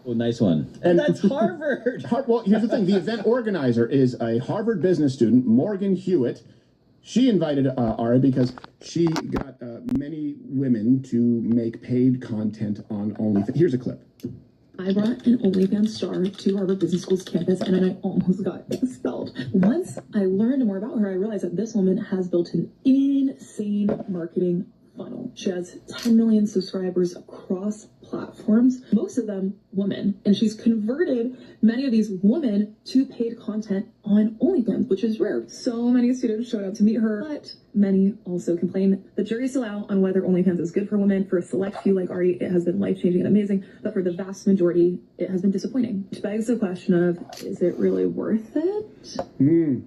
Oh, nice one. And that's Harvard. Well, here's the thing. The event organizer is a Harvard business student, Morgan Hewitt. She invited Ari because she got many women to make paid content on OnlyFans. Here's a clip. I brought an OnlyFans star to Harvard Business School's campus, and then I almost got expelled. Once I learned more about her, I realized that this woman has built an insane marketing funnel. She has 10 million subscribers across platforms, most of them women, and she's converted many of these women to paid content on OnlyFans, which is rare. So many students showed up to meet her, but many also complain. The jury's still out on whether OnlyFans is good for women. For a select few like Ari, it has been life-changing and amazing, but for the vast majority, it has been disappointing. Which begs the question of, is it really worth it?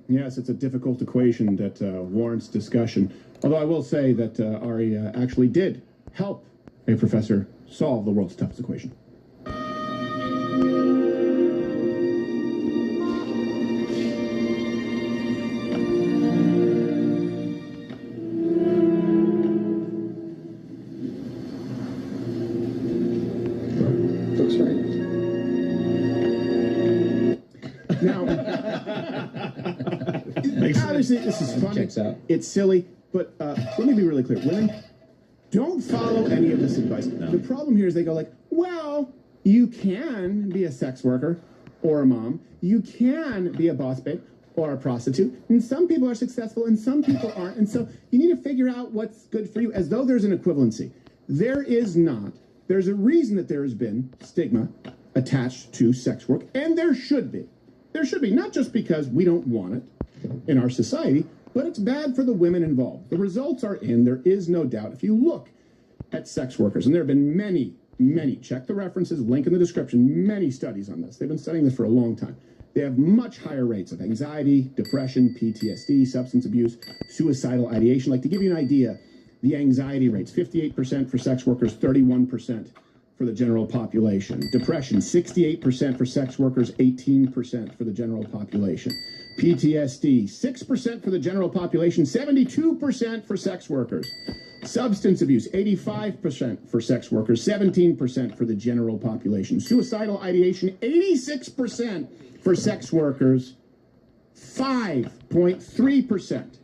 Yes, it's a difficult equation that warrants discussion. Although I will say that Ari actually did help a professor solve the world's toughest equation. Looks right. Now, obviously, this is funny. Checks out. It's silly, but let me be really clear. Women, don't follow any of this advice. No. The problem here is they go like, well, you can be a sex worker or a mom. You can be a boss babe or a prostitute. And some people are successful and some people aren't. And so you need to figure out what's good for you, as though there's an equivalency. There is not. There's a reason that there has been stigma attached to sex work, and there should be. There should be, not just because we don't want it in our society, but it's bad for the women involved. The results are in. There is no doubt. If you look at sex workers, and there have been many, check the references, link in the description, many studies on this. They've been studying this for a long time. They have much higher rates of anxiety, depression, PTSD, substance abuse, suicidal ideation. Like, to give you an idea, the anxiety rates, 58% for sex workers, 31% for the general population. Depression, 68% for sex workers, 18% for the general population. PTSD, 6% for the general population, 72% for sex workers. Substance abuse, 85% for sex workers, 17% for the general population. Suicidal ideation, 86% for sex workers, 5.3%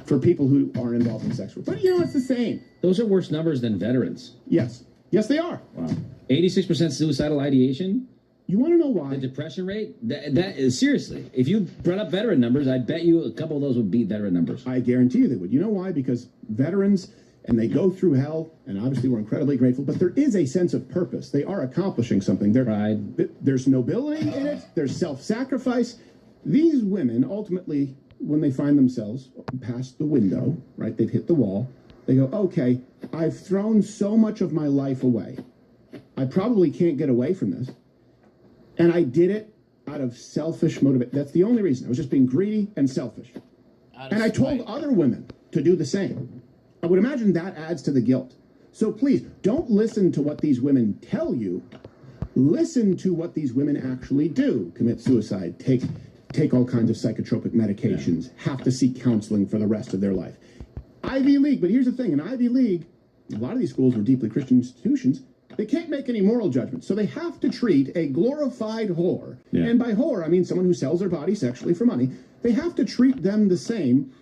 for people who are involved in sex work. But you know, it's the same. Those are worse numbers than veterans. Yes. Yes, they are. Wow. 86% suicidal ideation. You want to know why? The depression rate? That is, seriously, if you brought up veteran numbers, I bet you a couple of those would beat veteran numbers. I guarantee you they would. You know why? Because veterans, and they go through hell, and obviously we're incredibly grateful, but there is a sense of purpose. They are accomplishing something. Pride. There's nobility in it. There's self-sacrifice. These women, ultimately, when they find themselves past the window, right, they've hit the wall, they go, okay, I've thrown so much of my life away. I probably can't get away from this. And I did it out of selfish motivation. That's the only reason. I was just being greedy and selfish. And I told other women to do the same. I would imagine that adds to the guilt. So please, don't listen to what these women tell you. Listen to what these women actually do. Commit suicide, take all kinds of psychotropic medications, have to seek counseling for the rest of their life. Ivy League, but here's the thing. In Ivy League, a lot of these schools are deeply Christian institutions. They can't make any moral judgments, so they have to treat a glorified whore, and by whore, I mean someone who sells their body sexually for money. They have to treat them the same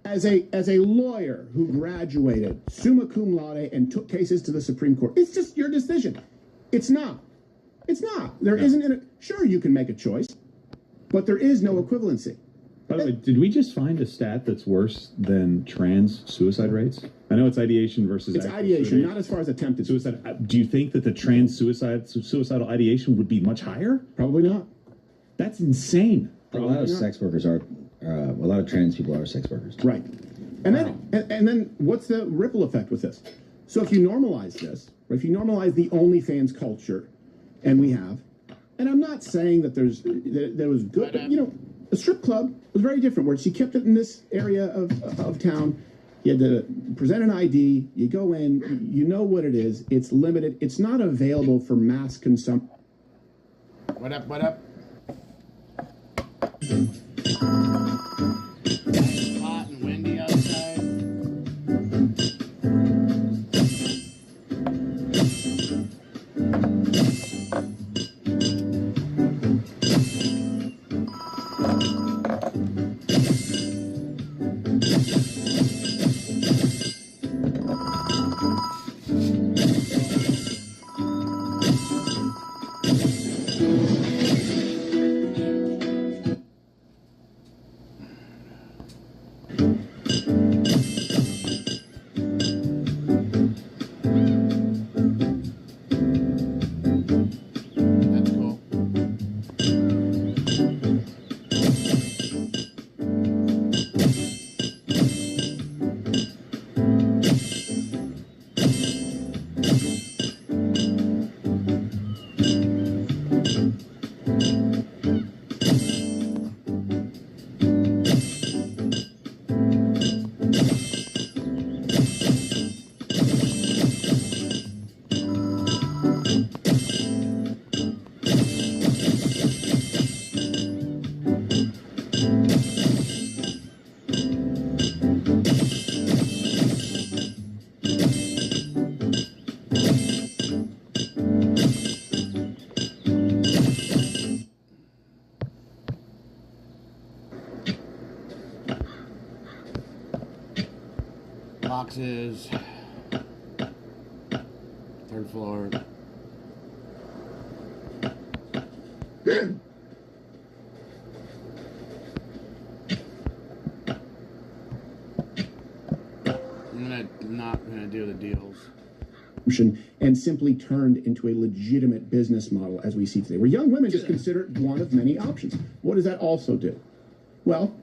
as a lawyer who graduated summa cum laude and took cases to the Supreme Court. It's just your decision. It's not. It's not. There isn't. Sure, you can make a choice, but there is no equivalency. By the way, did we just find a stat that's worse than trans suicide rates? I know it's ideation versus... It's ideation, not as far as attempted suicide. Do you think that the trans suicidal ideation would be much higher? Probably not. That's insane. A lot of sex workers are... a lot of trans people are sex workers. Right. And then what's the ripple effect with this? So if you normalize this, or if you normalize the OnlyFans culture, and we have, and I'm not saying that there was good, but, you know, a strip club was very different, where she kept it in this area of town. You had to present an ID, you go in, you know what it is, it's limited, it's not available for mass consumption. What up, what up? Hot and windy outside. boxes. Third floor. I'm not gonna do the deals. And simply turned into a legitimate business model as we see today, where young women just consider it one of many options. What does that also do? Well,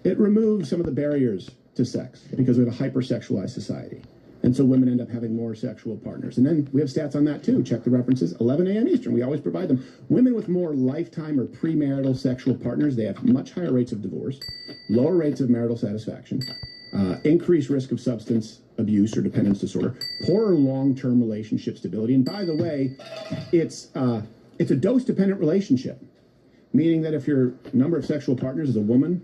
it removes some of the barriers to sex because we have a hypersexualized society. And so women end up having more sexual partners. And then we have stats on that too. Check the references, 11 a.m. Eastern. We always provide them. Women with more lifetime or premarital sexual partners, they have much higher rates of divorce, lower rates of marital satisfaction, increased risk of substance abuse or dependence disorder, poorer long-term relationship stability. And by the way, it's a dose-dependent relationship, meaning that if your number of sexual partners as a woman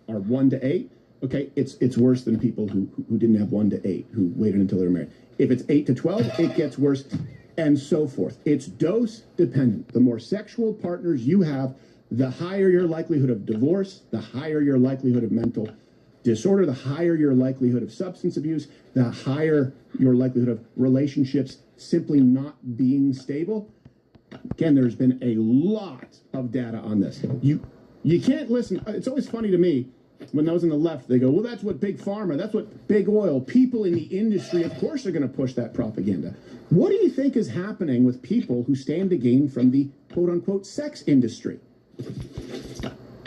are 1 to 8, okay, it's worse than people who didn't have 1 to 8, who waited until they were married. If it's 8 to 12, it gets worse, and so forth. It's dose-dependent. The more sexual partners you have, the higher your likelihood of divorce, the higher your likelihood of mental disorder, the higher your likelihood of substance abuse, the higher your likelihood of relationships simply not being stable. Again, there's been a lot of data on this. You can't listen. It's always funny to me when those on the left, they go, well, that's what big pharma, that's what big oil, people in the industry, of course, are going to push that propaganda. What do you think is happening with people who stand to gain from the quote-unquote sex industry? You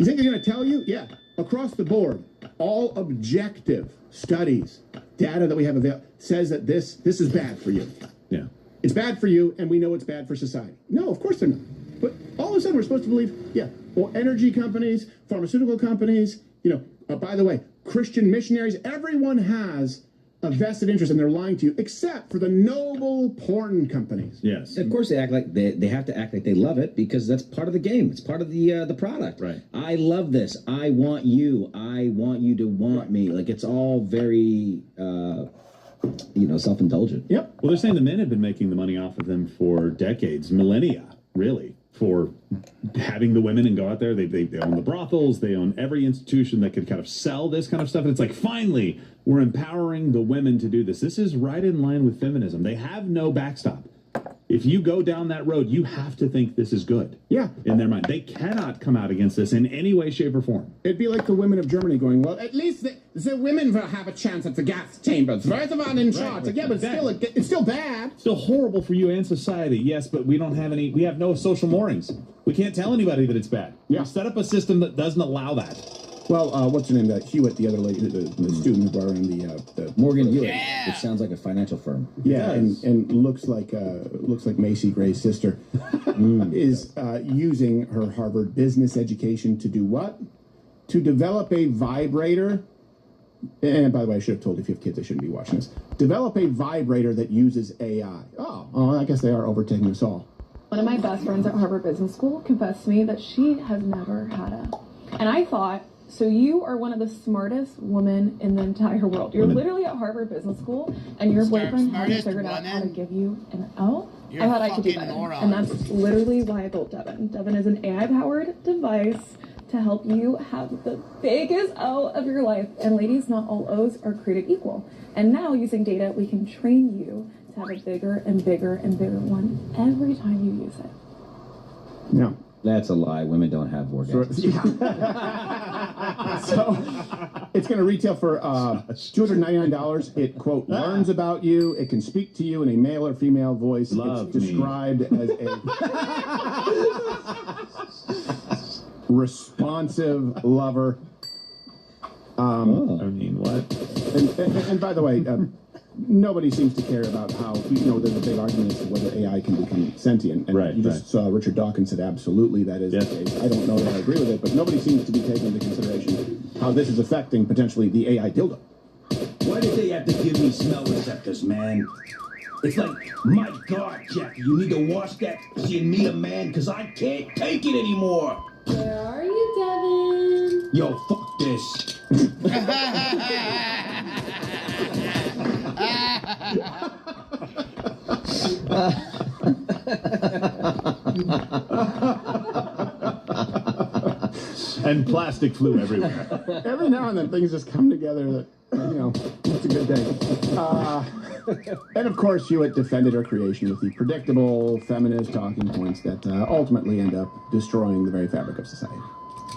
think they're going to tell you? Yeah, across the board, all objective studies, data that we have available, says that this is bad for you. Yeah. It's bad for you, and we know it's bad for society. No, of course they're not. But all of a sudden, we're supposed to believe, yeah, well, energy companies, pharmaceutical companies, by the way, Christian missionaries, everyone has a vested interest, and they're lying to you, except for the noble porn companies. Yes. Of course, they act like they have to act like they love it because that's part of the game. It's part of the product. Right. I love this. I want you. I want you to want me. Like it's all very, self-indulgent. Yep. Well, they're saying the men have been making the money off of them for decades, millennia, really, for having the women and go out there. They own the brothels. They own every institution that could kind of sell this kind of stuff. And it's like, finally, we're empowering the women to do this. This is right in line with feminism. They have no backstop. If you go down that road, you have to think this is good. Yeah. In their mind. They cannot come out against this in any way, shape, or form. It'd be like the women of Germany going, well, at least the women will have a chance at the gas chambers. We're the one in charge. Yeah, but it's still bad. Still horrible for you and society, yes, but we have no social moorings. We can't tell anybody that it's bad. Yeah. We set up a system that doesn't allow that. Well, what's her name? Hewitt, the other lady, the student who brought in the Morgan Hewitt, Yeah. which sounds like a financial firm. yeah, and looks like Macy Gray's sister, is using her Harvard business education to do what? To develop a vibrator. And by the way, I should have told you if you have kids, they shouldn't be watching this. Develop a vibrator that uses AI. Oh, I guess they are overtaking us all. One of my best friends at Harvard Business School confessed to me that she has never had a. And I thought, so you are one of the smartest women in the entire world. You're literally at Harvard Business School, and your boyfriend hasn't figured out how to give you an O? You're I thought a I could do fucking better. moron. And that's literally why I built Devin. Devin is an AI-powered device to help you have the biggest O of your life. And ladies, not all O's are created equal. And now, using data, we can train you to have a bigger and bigger and bigger one every time you use it. No. That's a lie. Women don't have orgasms. So it's going to retail for $299. It, quote, learns about you. It can speak to you in a male or female voice. Love it's described as a responsive lover. I mean, what? And by the way, nobody seems to care about how, there's a big argument as to whether AI can become sentient. And Right, you just saw Richard Dawkins said absolutely that is the case. I don't know that I agree with it, but nobody seems to be taking into consideration how this is affecting potentially the AI dildo. Why did they have to give me smell receptors, man? It's like, my God, Jackie, you need to wash that in me a man, because I can't take it anymore. Where are you, Devin? Yo, fuck this. And plastic flew everywhere. Every now and then things just come together that you know, it's a good day. And of course, Hewitt defended her creation with the predictable feminist talking points that ultimately end up destroying the very fabric of society.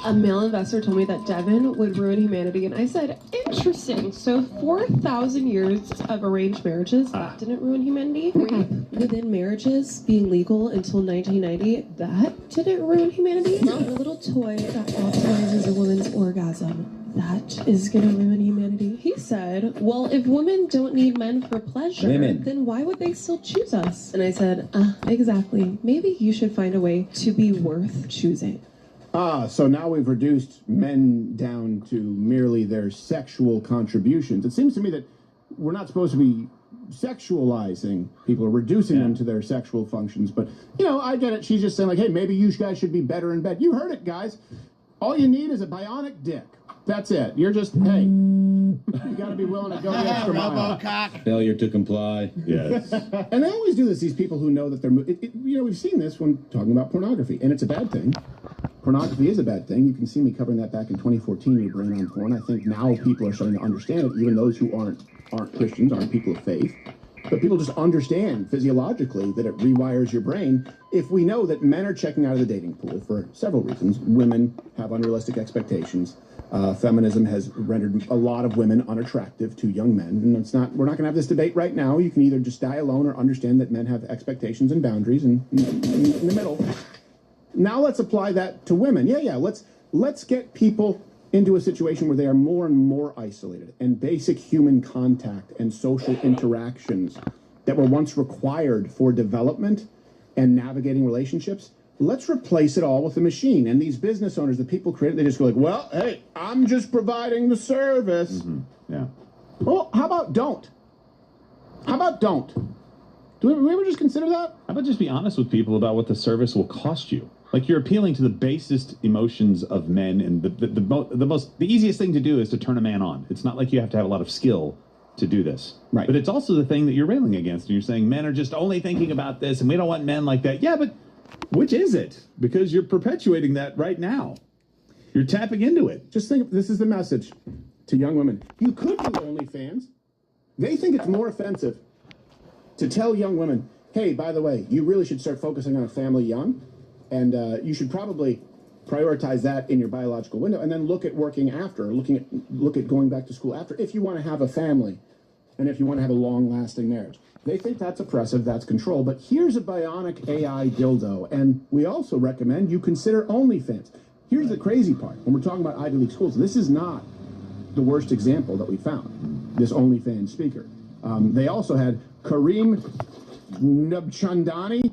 A male investor told me that Devin would ruin humanity, and I said, interesting. So 4,000 years of arranged marriages, that didn't ruin humanity. Rape within marriages being legal until 1990, that didn't ruin humanity. A little toy that optimizes a woman's orgasm, that is gonna ruin humanity. He said, well, if women don't need men for pleasure, then why would they still choose us? And I said, exactly. Maybe you should find a way to be worth choosing. So now we've reduced men down to merely their sexual contributions. It seems to me that we're not supposed to be sexualizing people or reducing them to their sexual functions. But, you know, I get it. She's just saying, like, hey, maybe you guys should be better in bed. You heard it, guys. All you need is a bionic dick. That's it. You're just, hey, you got to be willing to go the extra mile. Failure to comply. Yes. And they always do this, these people who know that they're, you know, we've seen this when talking about pornography, and it's a bad thing. Pornography is a bad thing. You can see me covering that back in 2014 in Brain on Porn. I think now people are starting to understand it, even those who aren't Christians, aren't people of faith. But people just understand physiologically that it rewires your brain. If we know that men are checking out of the dating pool for several reasons, women have unrealistic expectations. Feminism has rendered a lot of women unattractive to young men. And it's not, we're not going to have this debate right now. You can either just die alone or understand that men have expectations and boundaries, and in the middle. Now let's apply that to women. Let's get people into a situation where they are more and more isolated, and basic human contact and social interactions that were once required for development and navigating relationships. Let's replace it all with a machine. And these business owners, the people created, they just go like, well, hey, I'm just providing the service. Mm-hmm. Yeah. Well, how about don't? How about don't? Do we ever just consider that? How about just be honest with people about what the service will cost you? Like, you're appealing to the basest emotions of men, and the easiest thing to do is to turn a man on. It's not like you have to have a lot of skill to do this. Right. But it's also the thing that you're railing against, and you're saying men are just only thinking about this, and we don't want men like that. Yeah, but which is it? Because you're perpetuating that right now. You're tapping into it. Just think, this is the message to young women. You could do OnlyFans. They think it's more offensive to tell young women, hey, by the way, you really should start focusing on a family young, and you should probably prioritize that in your biological window, and then look at working after, look at going back to school after, if you want to have a family, and if you want to have a long-lasting marriage. They think that's oppressive, that's control, but here's a bionic AI dildo, and we also recommend you consider OnlyFans. Here's the crazy part. When we're talking about Ivy League schools, this is not the worst example that we found, this OnlyFans speaker. They also had Kareem Nabchandani,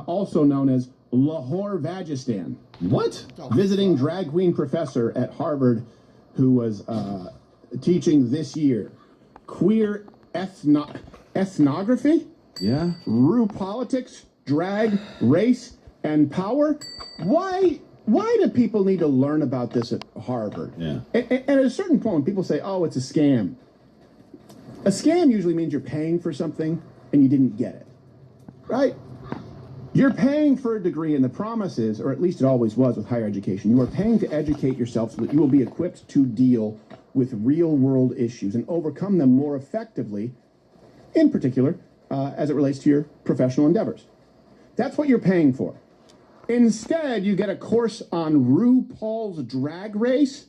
also known as Lahore Vagistan. What? Visiting drag queen professor at Harvard who was teaching this year. Queer ethnography? Yeah. Rue politics, drag, race, and power? Why do people need to learn about this at Harvard? Yeah. And at a certain point, people say, oh, it's a scam. A scam usually means you're paying for something and you didn't get it, right? You're paying for a degree, and the promise is, or at least it always was with higher education, you are paying to educate yourself so that you will be equipped to deal with real-world issues and overcome them more effectively, in particular, as it relates to your professional endeavors. That's what you're paying for. Instead, you get a course on RuPaul's Drag Race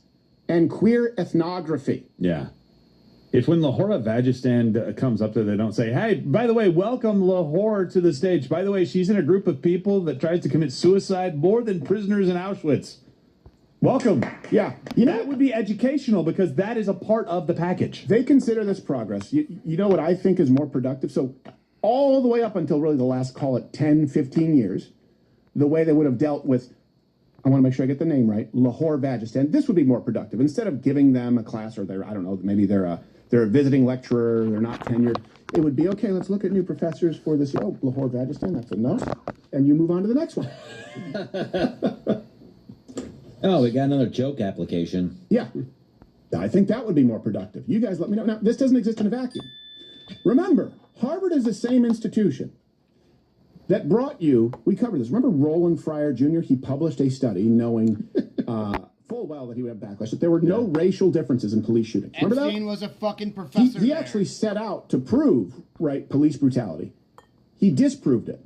and queer ethnography. Yeah. If when Lahore Vagistan comes up there, they don't say, hey, by the way, welcome Lahore to the stage. By the way, she's in a group of people that tries to commit suicide more than prisoners in Auschwitz. Welcome. Yeah. You know, that would be educational, because that is a part of the package. They consider this progress. You know what I think is more productive? So all the way up until really the last, call it 10, 15 years, the way they would have dealt with, I want to make sure I get the name right, Lahore Vagistan, this would be more productive. Instead of giving them a class, or I don't know, maybe they're a visiting lecturer, they're not tenured, it would be, okay, let's look at new professors for this. Oh, Lahore Vagistan, that's enough. And you move on to the next one. Oh, we got another joke application. Yeah. I think that would be more productive. You guys let me know. Now, this doesn't exist in a vacuum. Remember, Harvard is the same institution that brought you, we covered this. Remember Roland Fryer Jr.? He published a study knowing full well well that he would have backlash, that there were no racial differences in police shootings. Remember that? Epstein was a fucking professor. He there. actually set out to prove, right, police brutality. He disproved it.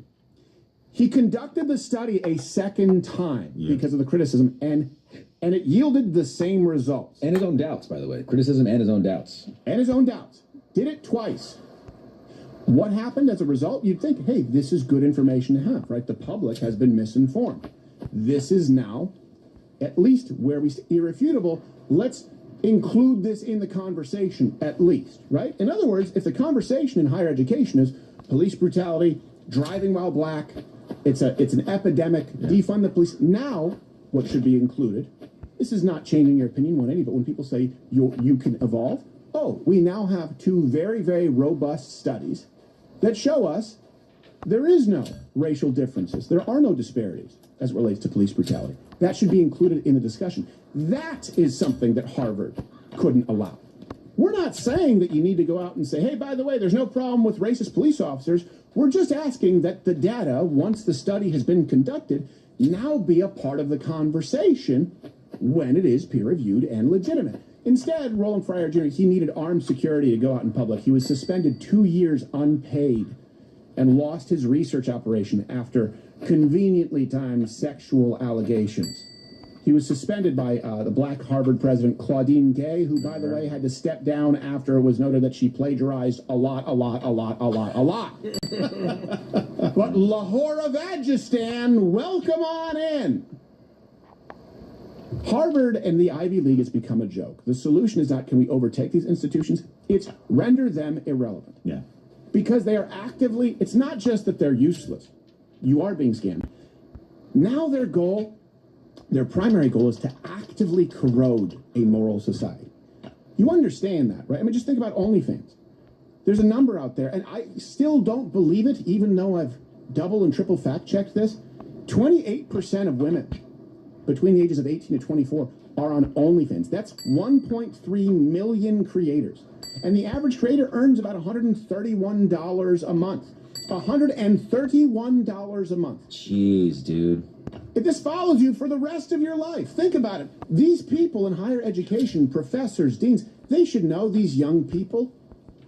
He conducted the study a second time because of the criticism, and it yielded the same results. And his own doubts, by the way. Criticism and his own doubts. And his own doubts. Did it twice. What happened as a result? You'd think, hey, this is good information to have, right? The public has been misinformed. This is now, at least where we irrefutable, let's include this in the conversation at least, right? In other words, if the conversation in higher education is police brutality, driving while black, it's an epidemic, defund the police. Now, what should be included, this is not changing your opinion one any, but when people say you can evolve, oh, we now have two very, very robust studies that show us there is no racial differences. There are no disparities as it relates to police brutality. That should be included in the discussion. That is something that Harvard couldn't allow. We're not saying that you need to go out and say, hey, by the way, there's no problem with racist police officers. We're just asking that the data, once the study has been conducted, now be a part of the conversation when it is peer-reviewed and legitimate. Instead, Roland Fryer Jr., he needed armed security to go out in public. He was suspended 2 years unpaid and lost his research operation after conveniently timed sexual allegations. He was suspended by the black Harvard president, Claudine Gay, who, by the way, had to step down after it was noted that she plagiarized a lot. But Lahore Vagistan, welcome on in. Harvard and the Ivy League has become a joke. The solution is not, can we overtake these institutions? It's render them irrelevant. Yeah. Because they are actively, it's not just that they're useless. You are being scammed. Now their primary goal is to actively corrode a moral society. You understand that, right? I mean, just think about OnlyFans. There's a number out there, and I still don't believe it, even though I've double and triple fact-checked this. 28% of women between the ages of 18 to 24 are on OnlyFans. That's 1.3 million creators. And the average creator earns about $131 a month. $131 a month. Jeez, dude. If this follows you for the rest of your life, think about it. These people in higher education, professors, deans, they should know these young people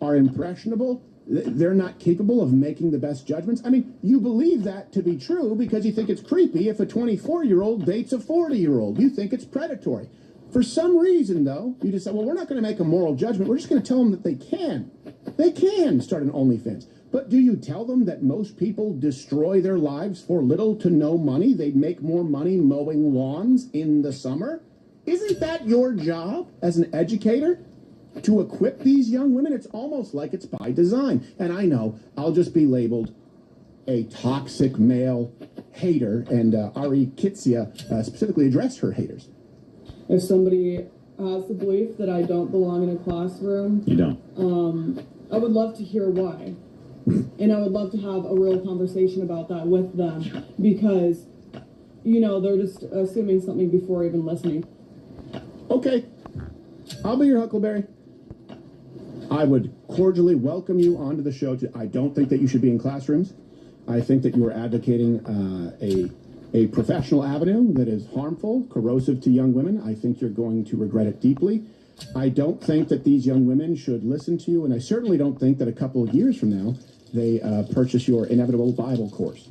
are impressionable. They're not capable of making the best judgments. I mean, you believe that to be true because you think it's creepy if a 24-year-old dates a 40-year-old. You think it's predatory. For some reason, though, you just say, well, we're not going to make a moral judgment. We're just going to tell them that they can. They can start an OnlyFans. But do you tell them that most people destroy their lives for little to no money? They'd make more money mowing lawns in the summer? Isn't that your job as an educator? To equip these young women? It's almost like it's by design. And I know I'll just be labeled a toxic male hater, and Ari Kitsia specifically addressed her haters. If somebody has the belief that I don't belong in a classroom, You don't. I would love to hear why. And I would love to have a real conversation about that with them because, you know, they're just assuming something before even listening. Okay, I'll be your Huckleberry. I would cordially welcome you onto the show. I don't think that you should be in classrooms. I think that you are advocating a professional avenue that is harmful, corrosive to young women. I think you're going to regret it deeply. I don't think that these young women should listen to you, and I certainly don't think that a couple of years from now they purchase your inevitable Bible course.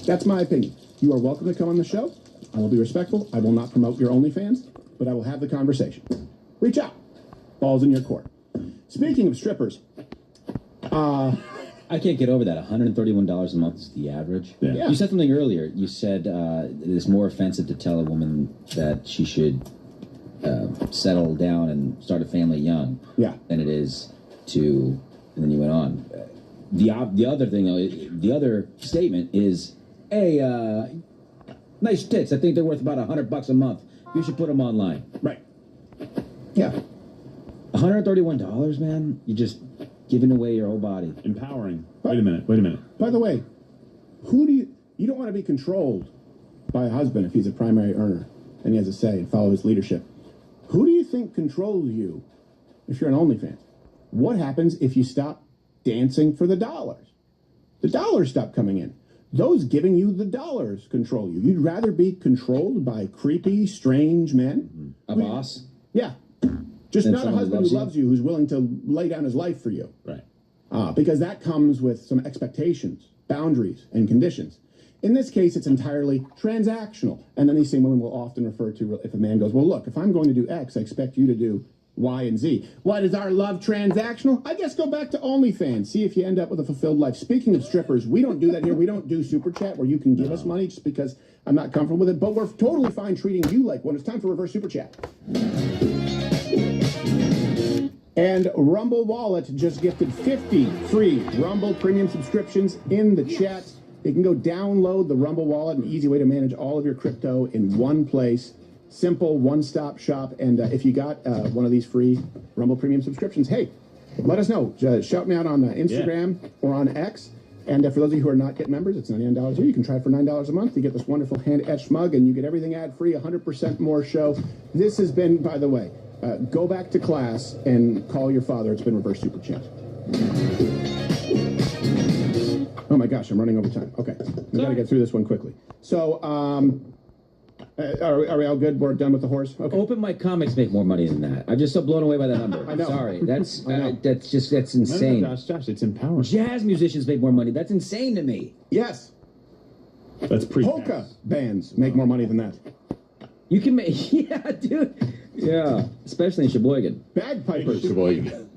That's my opinion. You are welcome to come on the show. I will be respectful. I will not promote your OnlyFans, but I will have the conversation. Reach out. Ball's in your court. Speaking of strippers, I can't get over that. $131 a month is the average. Yeah. You said something earlier. You said it's more offensive to tell a woman that she should settle down and start a family young than it is to, and then you went on. The other thing, though, the other statement is, hey, nice tits. I think they're worth about $100 a month. You should put them online. right. Yeah. $131, man. You're just giving away your whole body. Empowering. Wait a minute. By the way, you don't want to be controlled by a husband if he's a primary earner and he has a say and follow his leadership. Who do you think controls you if you're an OnlyFans? What happens if you stop dancing for the dollars? The dollars stop coming in. those giving you the dollars control you. You'd rather be controlled by creepy, strange men. A boss? Yeah. Just And not a husband who loves you, who's willing to lay down his life for you. Right. Because that comes with some expectations, boundaries, and conditions. In this case, it's entirely transactional. And then these same women will often refer to, if a man goes, well, look, if I'm going to do X, I expect you to do Y and Z. What, is our love transactional? I guess go back to OnlyFans. See if you end up with a fulfilled life. Speaking of strippers, we don't do that here. We don't do Super Chat where you can give us money just because I'm not comfortable with it. But we're totally fine treating you like one. It's time for reverse Super Chat. And Rumble Wallet just gifted 50 free Rumble premium subscriptions in the chat. You can go download the Rumble Wallet, an easy way to manage all of your crypto in one place. Simple, one-stop shop. And if you got one of these free Rumble premium subscriptions, hey, let us know. Shout me out on Instagram or on X. And for those of you who are not yet members, it's $99 here. You can try it for $9 a month. You get this wonderful hand-etched mug, and you get everything ad-free, 100% more show. This has been, by the way, go back to class and call your father. It's been reverse Super Chat. Oh my gosh, I'm running over time. Okay, we got to get through this one quickly. So, are we all good? We're done with the horse? Okay. Open mic comics make more money than that. I'm just so blown away by that number. I know. Sorry, that's insane. No, Josh, it's empowering. Jazz musicians make more money. That's insane to me. Yes. That's polka bands make more money than that. You can make, yeah, dude. Yeah, especially in Sheboygan. Bagpipers. Sheboygan.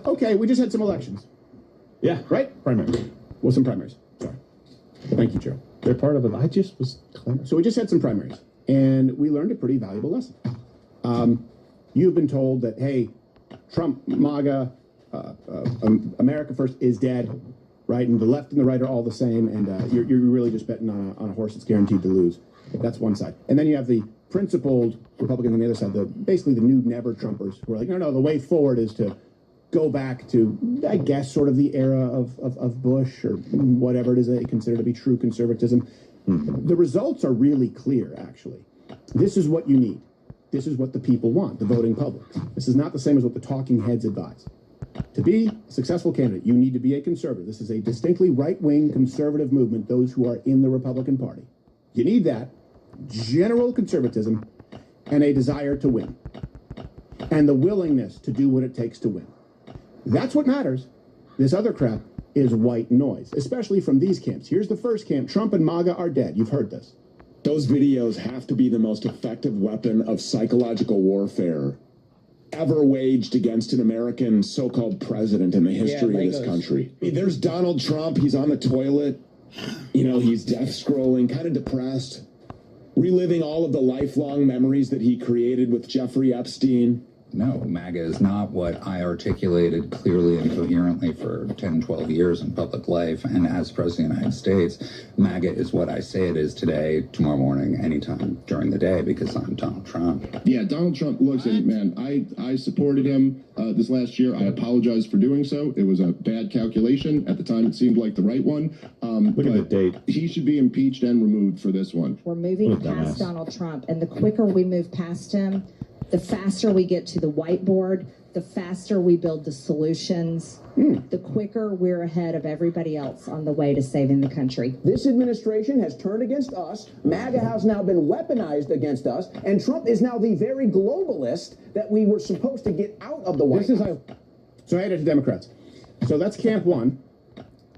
Okay, we just had some elections. Yeah. Right? Primary. Well, some primaries. Sorry. Thank you, Joe. They're part of it. I just was clever. So we just had some primaries, and we learned a pretty valuable lesson. You've been told that, hey, Trump, MAGA, America First is dead, right? And the left and the right are all the same, and you're really just betting on a horse that's guaranteed to lose. That's one side. And then you have the principled Republicans on the other side, basically the new never-Trumpers, who are like, no, the way forward is to go back to, I guess, sort of the era of Bush or whatever it is they consider to be true conservatism. The results are really clear, actually. This is what you need. This is what the people want, the voting public. This is not the same as what the talking heads advise. To be a successful candidate, you need to be a conservative. This is a distinctly right-wing conservative movement, those who are in the Republican Party. You need that, general conservatism, and a desire to win, and the willingness to do what it takes to win. That's what matters. This other crap is white noise, especially from these camps. Here's the first camp. Trump and MAGA are dead. You've heard this. Those videos have to be the most effective weapon of psychological warfare ever waged against an American so-called president in the history of this country. There's Donald Trump. He's on the toilet. You know, he's death scrolling, kind of depressed, reliving all of the lifelong memories that he created with Jeffrey Epstein. No, MAGA is not what I articulated clearly and coherently for 10, 12 years in public life. And as President of the United States, MAGA is what I say it is today, tomorrow morning, anytime during the day, because I'm Donald Trump. Yeah, Donald Trump, looks, man, I supported him this last year. I apologize for doing so. It was a bad calculation. At the time, it seemed like the right one. Look at the date. He should be impeached and removed for this one. We're moving past Donald Trump, and the quicker we move past him, the faster we get to the whiteboard, the faster we build the solutions, the quicker we're ahead of everybody else on the way to saving the country. This administration has turned against us. MAGA has now been weaponized against us, and Trump is now the very globalist that we were supposed to get out of the White House. So I had it to Democrats. So that's camp one,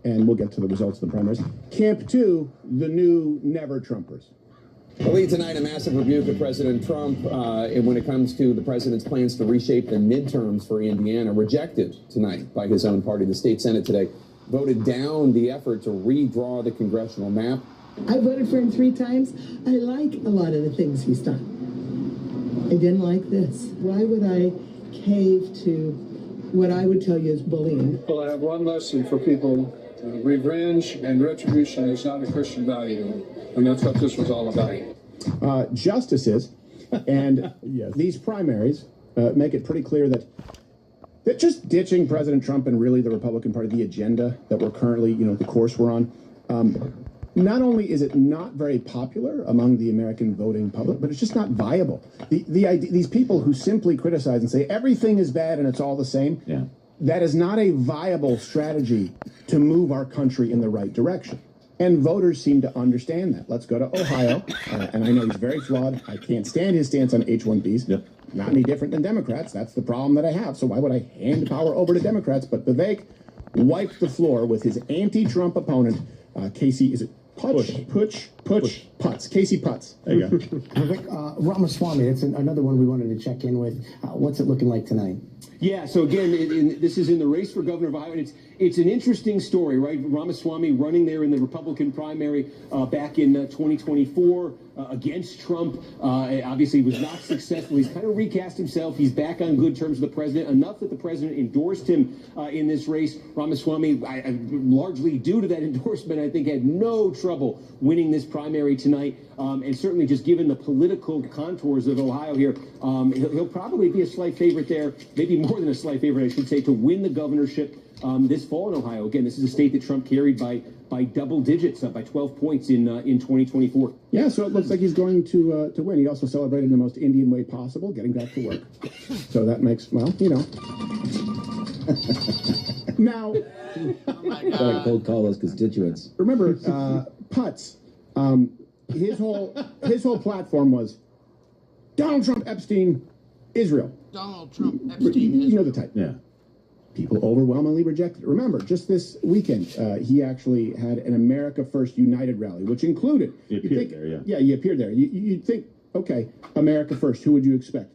and we'll get to the results of the primaries. Camp two, the new never-Trumpers. The lead tonight, a massive rebuke of President Trump when it comes to the president's plans to reshape the midterms for Indiana, rejected tonight by his own party. The state Senate today voted down the effort to redraw the congressional map. I voted for him 3 times. I like a lot of the things he's done. I didn't like this. Why would I cave to what I would tell you is bullying? Well, I have one lesson for people. Revenge and retribution is not a Christian value. And that's what this was all about. Justices and these primaries make it pretty clear that just ditching President Trump and really the Republican Party, the agenda that we're currently, the course we're on, not only is it not very popular among the American voting public, but it's just not viable. The idea, these people who simply criticize and say everything is bad and it's all the same, that is not a viable strategy to move our country in the right direction. And voters seem to understand that. Let's go to Ohio, and I know he's very flawed. I can't stand his stance on H-1Bs. Yep. Not any different than Democrats. That's the problem that I have. So why would I hand power over to Democrats? But Vivek wiped the floor with his anti-Trump opponent, Casey, is it Putz. Casey Putz. There you go. Vivek, Ramaswamy, that's another one we wanted to check in with. What's it looking like tonight? Yeah, so again, this is in the race for governor of Ohio, and it's an interesting story, right? Ramaswamy running there in the Republican primary back in 2024 against Trump. Obviously was not successful. He's kind of recast himself. He's back on good terms with the president, enough that the president endorsed him in this race. Ramaswamy, largely due to that endorsement, I think had no trouble winning this primary tonight. And certainly just given the political contours of Ohio here, he'll probably be a slight favorite there, maybe more than a slight favorite, I should say, to win the governorship this fall in Ohio. Again, this is a state that Trump carried by double digits, by 12 points in 2024. Yeah, so it looks like he's going to win. He also celebrated in the most Indian way possible, getting back to work. So that makes, well, you know. Now, gotta cold call those constituents. Remember, Putz, his whole platform was Donald Trump, Epstein, Israel. Donald Trump, Epstein, you know the type. Yeah. People overwhelmingly rejected it. Remember, just this weekend, he actually had an America First United rally, which included. He appeared there, yeah. Yeah, he appeared there. You'd think, okay, America First, who would you expect?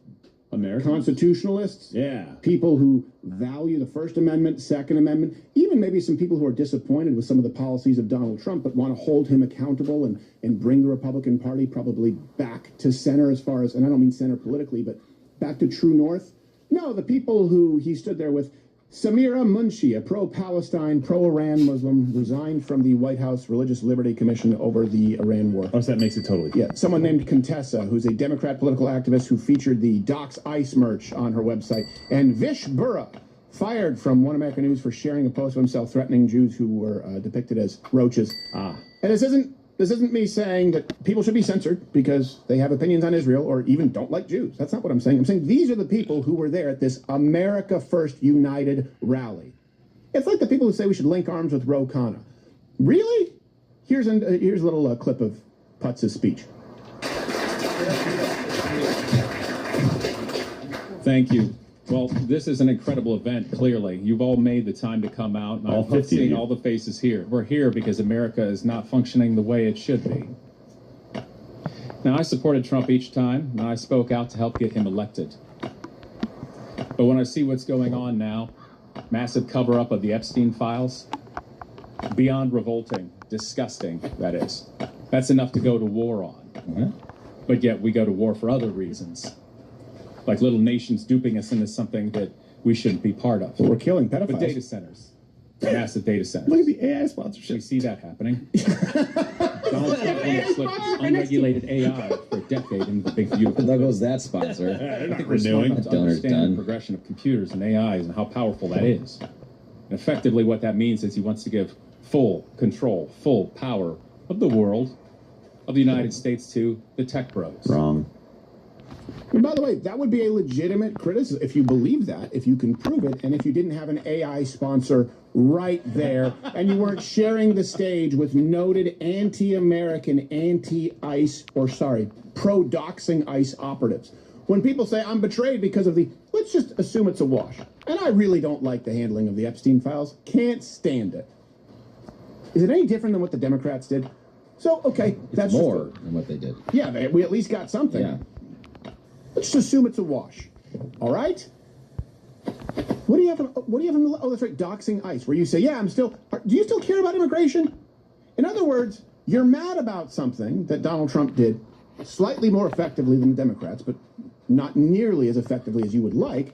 America. Constitutionalists? Yeah. People who value the First Amendment, Second Amendment, even maybe some people who are disappointed with some of the policies of Donald Trump, but want to hold him accountable and bring the Republican Party probably back to center as far as, and I don't mean center politically, but back to true north. No, the people who he stood there with, Samira Munshi, a pro-Palestine, pro-Iran Muslim, resigned from the White House Religious Liberty Commission over the Iran war. Oh, so that makes it totally. Yeah, someone named Contessa, who's a Democrat political activist who featured the Docs Ice merch on her website. And Vish Burra, fired from One American News for sharing a post of himself threatening Jews who were depicted as roaches. And this isn't me saying that people should be censored because they have opinions on Israel or even don't like Jews. That's not what I'm saying. I'm saying these are the people who were there at this America First United rally. It's like the people who say we should link arms with Ro Khanna. Really? Here's a little clip of Putz's speech. Thank you. Well, this is an incredible event, clearly. You've all made the time to come out. And All I've 50 seen of you. all the faces here. We're here because America is not functioning the way it should be. Now, I supported Trump each time, and I spoke out to help get him elected. But when I see what's going on now, massive cover-up of the Epstein files, beyond revolting, disgusting, that is. That's enough to go to war on. But yet we go to war for other reasons. Like little nations duping us into something that we shouldn't be part of. Well, we're killing pedophiles. But data centers. Massive data centers. Look at the AI sponsorship. We see that happening. Donald Trump wanted to slip unregulated AI for a decade into the big beautiful. There goes that sponsor. I think we're smart enough to understand the progression of computers and AIs and how powerful that is. And effectively what that means is he wants to give full control, full power of the world, of the United States to the tech bros. Wrong. And by the way, that would be a legitimate criticism if you believe that, if you can prove it, and if you didn't have an AI sponsor right there, and you weren't sharing the stage with noted anti-American, anti-ICE, or sorry, pro-doxing ICE operatives. When people say, I'm betrayed because of the, let's just assume it's a wash. And I really don't like the handling of the Epstein files. Can't stand it. Is it any different than what the Democrats did? So, okay, that's more than what they did. Yeah, we at least got something. Yeah. Let's just assume it's a wash. All right? What do you have in the, oh, that's right, doxing ICE, where you say, yeah, do you still care about immigration? In other words, you're mad about something that Donald Trump did slightly more effectively than the Democrats, but not nearly as effectively as you would like.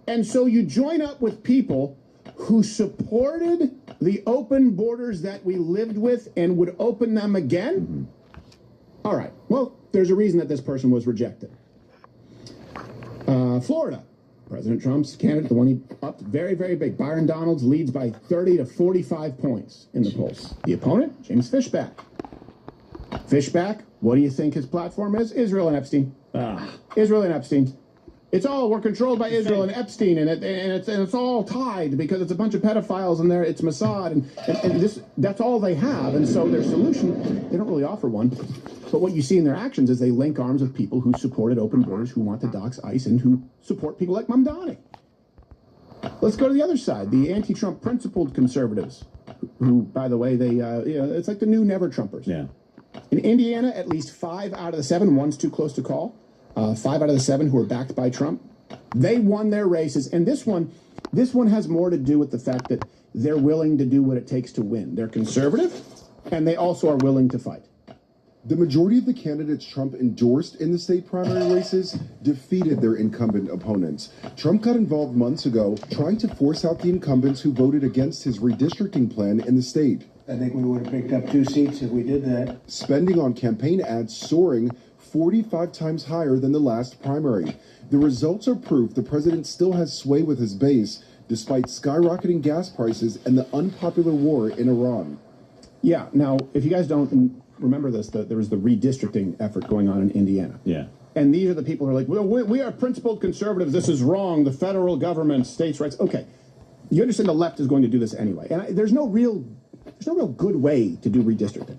And so you join up with people who supported the open borders that we lived with and would open them again? All right, well, there's a reason that this person was rejected. Florida, President Trump's candidate, the one he upped very, very big. Byron Donalds leads by 30 to 45 points in the polls. The opponent, James Fishback. Fishback, what do you think his platform is? Israel and Epstein. Israel and Epstein. It's all, we're controlled by Israel and Epstein, and it's all tied because it's a bunch of pedophiles in there. It's Mossad, and that's all they have. And so their solution, they don't really offer one. But what you see in their actions is they link arms with people who supported open borders, who want to dox ICE, and who support people like Mamdani. Let's go to the other side, the anti-Trump principled conservatives, who, by the way, they it's like the new never-Trumpers. Yeah. In Indiana, at least 5 out of the 7, one's too close to call. 5 out of the 7 who are backed by Trump, they won their races. And this one has more to do with the fact that they're willing to do what it takes to win. They're conservative, and they also are willing to fight. The majority of the candidates Trump endorsed in the state primary races defeated their incumbent opponents. Trump got involved months ago trying to force out the incumbents who voted against his redistricting plan in the state. I think we would have picked up 2 seats if we did that. Spending on campaign ads soaring 45 times higher than the last primary. The results are proof the president still has sway with his base, despite skyrocketing gas prices and the unpopular war in Iran. Yeah, now, if you guys don't remember this, there was the redistricting effort going on in Indiana. Yeah. And these are the people who are like, well, we are principled conservatives. This is wrong. The federal government, states' rights. Okay. You understand the left is going to do this anyway. And there's no real good way to do redistricting.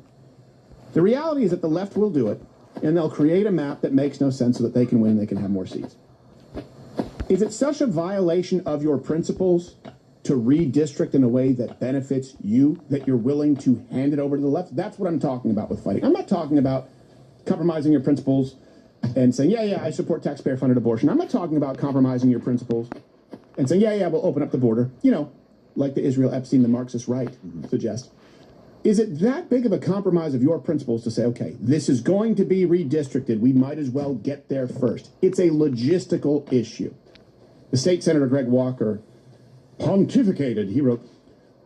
The reality is that the left will do it, and they'll create a map that makes no sense so that they can win and they can have more seats. Is it such a violation of your principles to redistrict in a way that benefits you that you're willing to hand it over to the left? That's what I'm talking about with fighting. I'm not talking about compromising your principles and saying, yeah, I support taxpayer-funded abortion. I'm not talking about compromising your principles and saying, yeah, we'll open up the border, like the Israel Epstein, the Marxist right suggest. Is it that big of a compromise of your principles to say, okay, this is going to be redistricted, we might as well get there first? It's a logistical issue. The state senator, Greg Walker, pontificated. He wrote,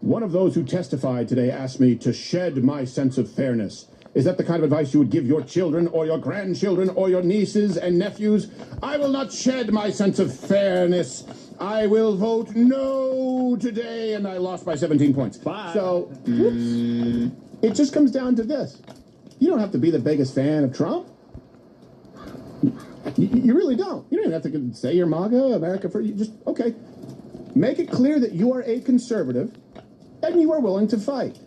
one of those who testified today asked me to shed my sense of fairness. Is that the kind of advice you would give your children or your grandchildren or your nieces and nephews? I will not shed my sense of fairness. I will vote no today, and I lost by 17 points. Bye. So, it just comes down to this. You don't have to be the biggest fan of Trump. You really don't. You don't even have to say you're MAGA, America First. You just, okay. Make it clear that you are a conservative, and you are willing to fight.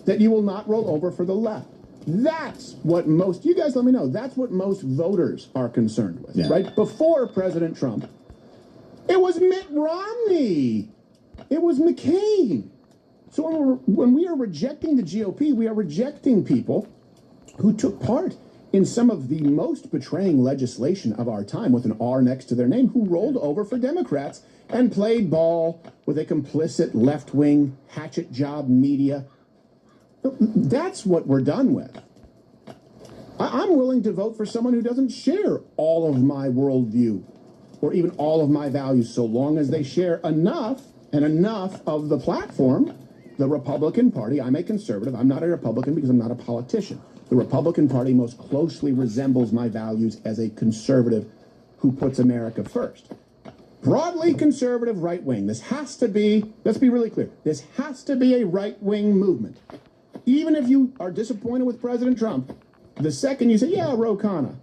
That you will not roll over for the left. That's what most, you guys let me know, that's what most voters are concerned with, right? Before President Trump, it was Mitt Romney. It was McCain. So when we are rejecting the GOP, we are rejecting people who took part in some of the most betraying legislation of our time with an R next to their name, who rolled over for Democrats and played ball with a complicit left-wing hatchet job media. That's what we're done with. I'm willing to vote for someone who doesn't share all of my worldview or even all of my values, so long as they share enough of the platform. The Republican Party, I'm a conservative. I'm not a Republican because I'm not a politician. The Republican Party most closely resembles my values as a conservative who puts America first. Broadly conservative right-wing. This has to be, let's be really clear, this has to be a right-wing movement. Even if you are disappointed with President Trump, the second you say, yeah, Ro Khanna,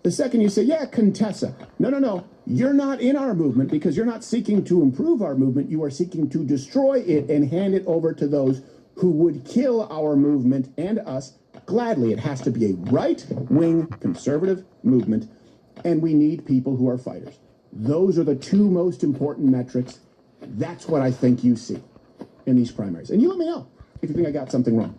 the second you say, yeah, Contessa, no, you're not in our movement because you're not seeking to improve our movement. You are seeking to destroy it and hand it over to those who would kill our movement and us gladly. It has to be a right-wing conservative movement, and we need people who are fighters. Those are the two most important metrics. That's what I think you see in these primaries. And you let me know if you think I got something wrong.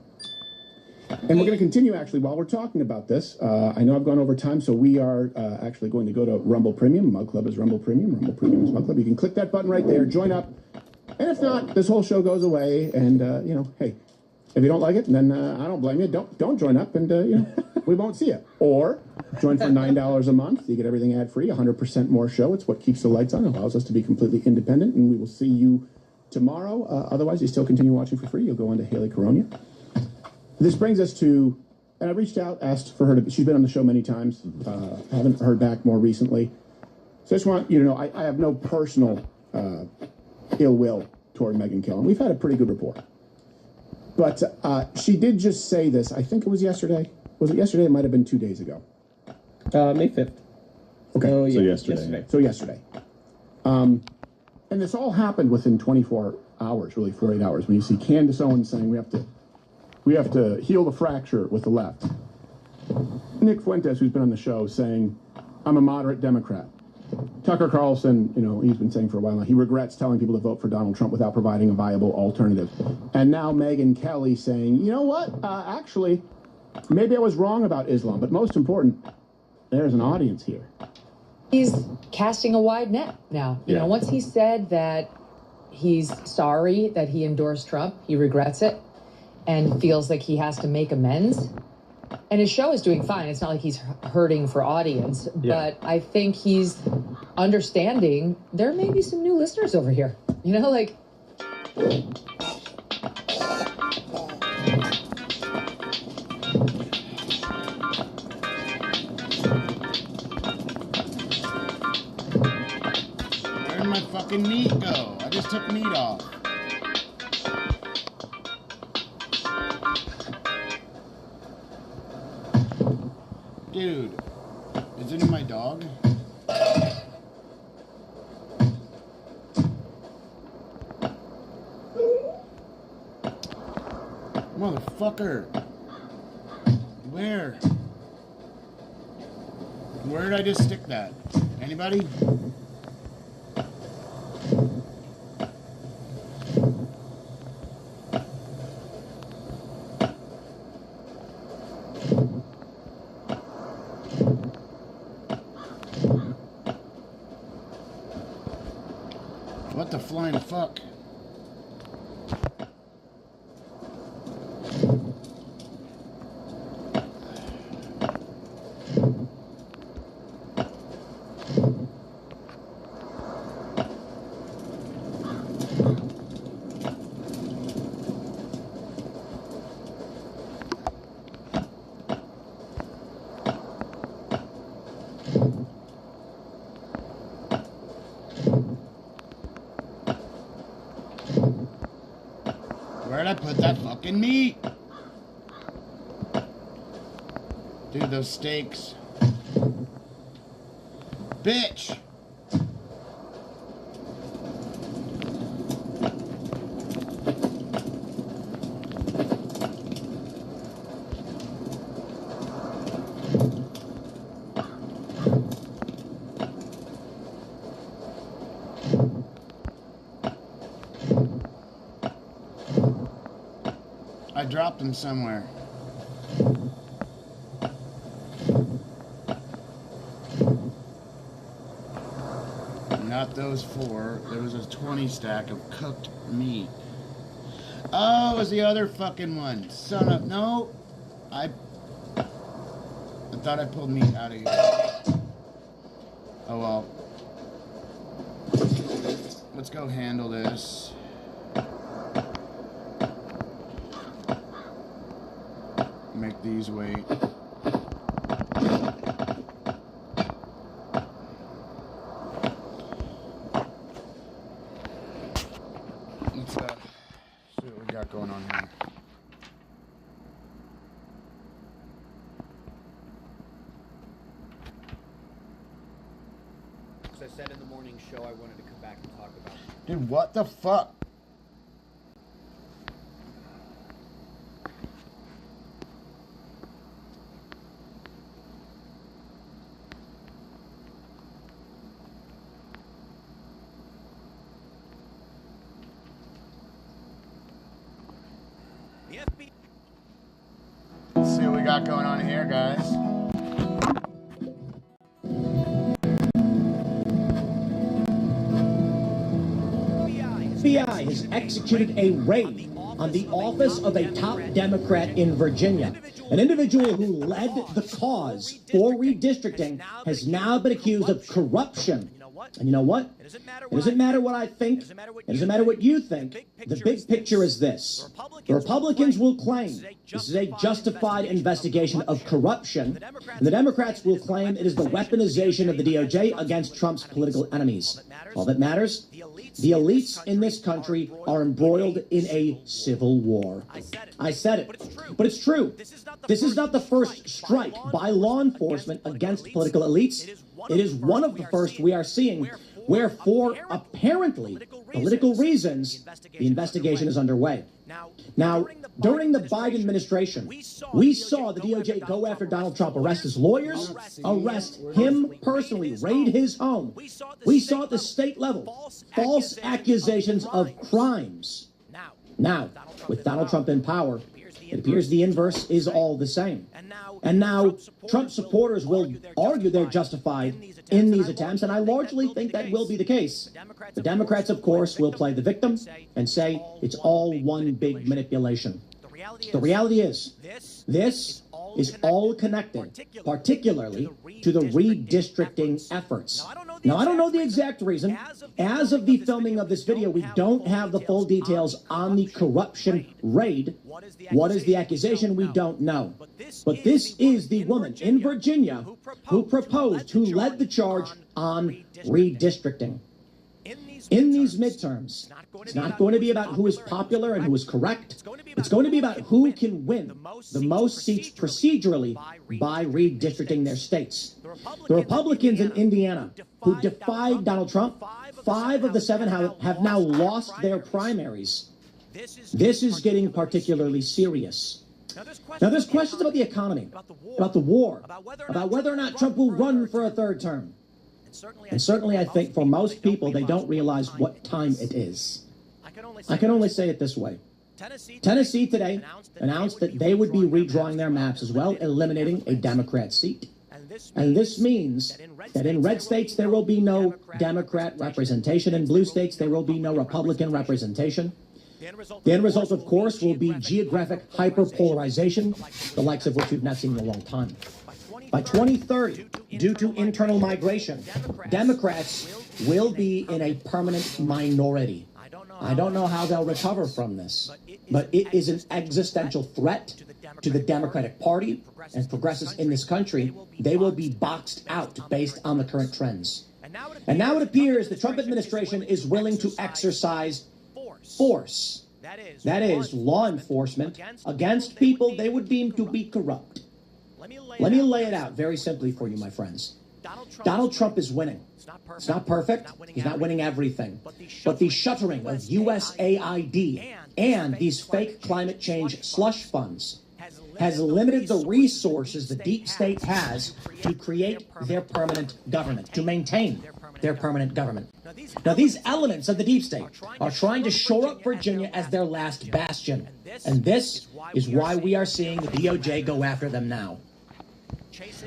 And we're going to continue, actually, while we're talking about this. I know I've gone over time, so we are actually going to go to Rumble Premium. Mug Club is Rumble Premium. Rumble Premium is Mug Club. You can click that button right there, join up. And if not, this whole show goes away. And, hey, if you don't like it, then I don't blame you. Don't join up, and, we won't see you. Or join for $9 a month. You get everything ad-free, 100% more show. It's what keeps the lights on. It allows us to be completely independent, and we will see you tomorrow. Otherwise, you still continue watching for free. You'll go on to Haley Caronia. This brings us to, and I reached out, asked for her to, she's been on the show many times. Haven't heard back more recently. So I just want you to know, I have no personal ill will toward Megyn Kelly. We've had a pretty good rapport. But she did just say this, I think it was yesterday. Was it yesterday? It might have been 2 days ago. May 5th. Okay. So yesterday. So yesterday. And this all happened within 24 hours, really 48 hours, when you see Candace Owens saying we have to heal the fracture with the left. Nick Fuentes, who's been on the show, saying, I'm a moderate Democrat. Tucker Carlson, he's been saying for a while now, he regrets telling people to vote for Donald Trump without providing a viable alternative. And now Megyn Kelly saying, you know what, actually, maybe I was wrong about Islam, but most important, there's an audience here. He's casting a wide net now. You know, once he said that he's sorry that he endorsed Trump, he regrets it, and feels like he has to make amends. And his show is doing fine. It's not like he's hurting for audience, but I think he's understanding there may be some new listeners over here. Like... Where'd my fucking meat go? I just took meat off. Dude, is it in my dog? Motherfucker. Where? Where did I just stick that? Anybody? What the flying fuck? Where'd I put that fucking meat? Dude, those steaks. Bitch! I dropped them somewhere. Not those 4. There was a 20 stack of cooked meat. Oh, it was the other fucking one. Son of... No. I thought I pulled meat out of here. Oh well. Let's go handle this. Make these wait. Let's see what we got going on here. As I said in the morning show, I wanted to come back and talk about it. Dude, what the fuck? Let's see what we got going on here, guys. FBI has executed a raid on the office of a top Democrat in Virginia. An individual who led the cause for redistricting has now been accused of corruption. And you know what? It doesn't matter what I think. It doesn't matter what you think. The big picture is this. The Republicans will claim this is a justified investigation of corruption, and the Democrats will claim it is the weaponization of the DOJ against Trump's political enemies. All that matters, the elites in this country are embroiled in a civil war. I said it. But it's true. This is not the first strike by law enforcement against political elites. It is one of the first we are seeing where, for apparently political reasons, the investigation is underway. Now, during the Biden administration, we saw the DOJ go after Donald Trump, arrest his lawyers, arrest him personally, raid his home. We saw at the state level false accusations of crimes. Now, with Donald Trump in power, it appears the inverse is all the same. And now Trump supporters will argue they're justified in these attempts, and I largely think that will be the case. The Democrats, of course, will play the victim and say it's all one big manipulation. The reality is, this is all connected, particularly to the redistricting efforts. Now, I don't know the exact reason. As of the filming of this video, we don't have the full details on the corruption raid. What is the accusation? We don't know. But this is the woman in Virginia who proposed, who led the charge on redistricting. In these midterms, it's not going to be about who is popular and who is correct. It's going to be about who can win the most seats procedurally by redistricting their states. The Republicans in Indiana, who defied Donald Trump, 5 of the 7 have now lost their primaries. This is getting particularly serious. Now, there's questions about the economy, about the war, about whether or not Trump will run for a 3rd term. And certainly, I think for most people, they don't realize what time it is. I can only say it this way. Tennessee today announced that they would be redrawing their maps as well, eliminating a Democrat seat. And this means that in red states, there will be no Democrat representation. In blue states, there will be no Republican representation. The end result, of course, will be geographic hyperpolarization, the likes of which we've not seen in a long time. By 2030, due to internal migration, Democrats will be in a permanent minority. I don't know how they'll recover from this, but it is an existential threat to the Democratic Party and progressives in this country. They will be boxed out based on the current trends. And now it appears the Trump administration is willing to exercise force. That is, law enforcement against people they would deem to be corrupt. Let me lay it out very simply for you, my friends. Donald Trump is winning. It's not perfect. He's not winning everything. But the shuttering of USAID and these fake climate change slush funds has limited the resources the deep state has to create their permanent government, to maintain their permanent government. Now, these elements of the deep state are trying to shore up Virginia as their last bastion. And this is why we are seeing the DOJ go after them now,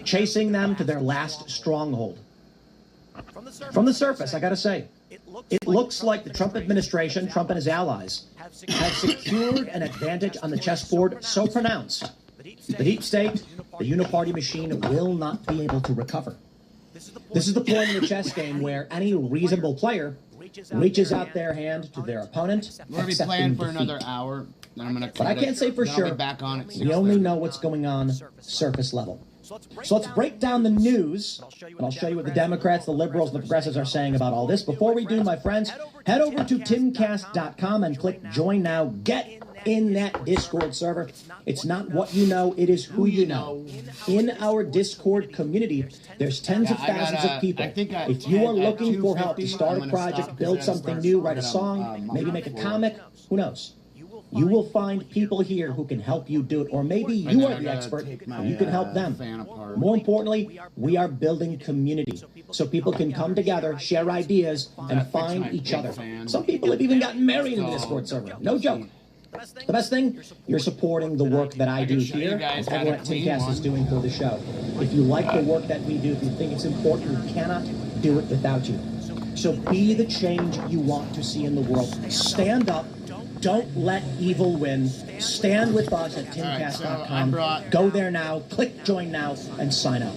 chasing them to their last stronghold. From the surface, I gotta say, it looks like the Trump administration, Trump and his allies, have secured an advantage on the chessboard so pronounced, the deep state, the uniparty machine, will not be able to recover. This is the point in the chess game where any reasonable player reaches out their hand to their opponent. We're going to be playing for another hour. Then I'm going to. But I can't say for sure. I'll be back on it. We only know what's going on surface level. So let's break down the news, and I'll show you what the Democrats, the liberals, and the progressives are saying about all this. Before we do, my friends, head over to timcast.com and click Join Now. Get in that Discord server. It's not what you know, it is who you know. In our Discord community, there's tens of thousands of people. If you are looking for help to start a project, build something new, write a song, maybe make a comic, who knows? You will find people here who can help you do it, or maybe you are the expert and you can help them. More importantly, we are building community so people can come together, share ideas, and find each other. Some people have even gotten married in the Discord server. No joke. The best thing, you're supporting the work that I do here and everyone at Timcast is doing for the show. If you like the work that we do, if you think it's important, we cannot do it without you. So be the change you want to see in the world. Stand up. Don't let evil win. Stand with us at timcast.com. Go there now, click Join Now, and sign up.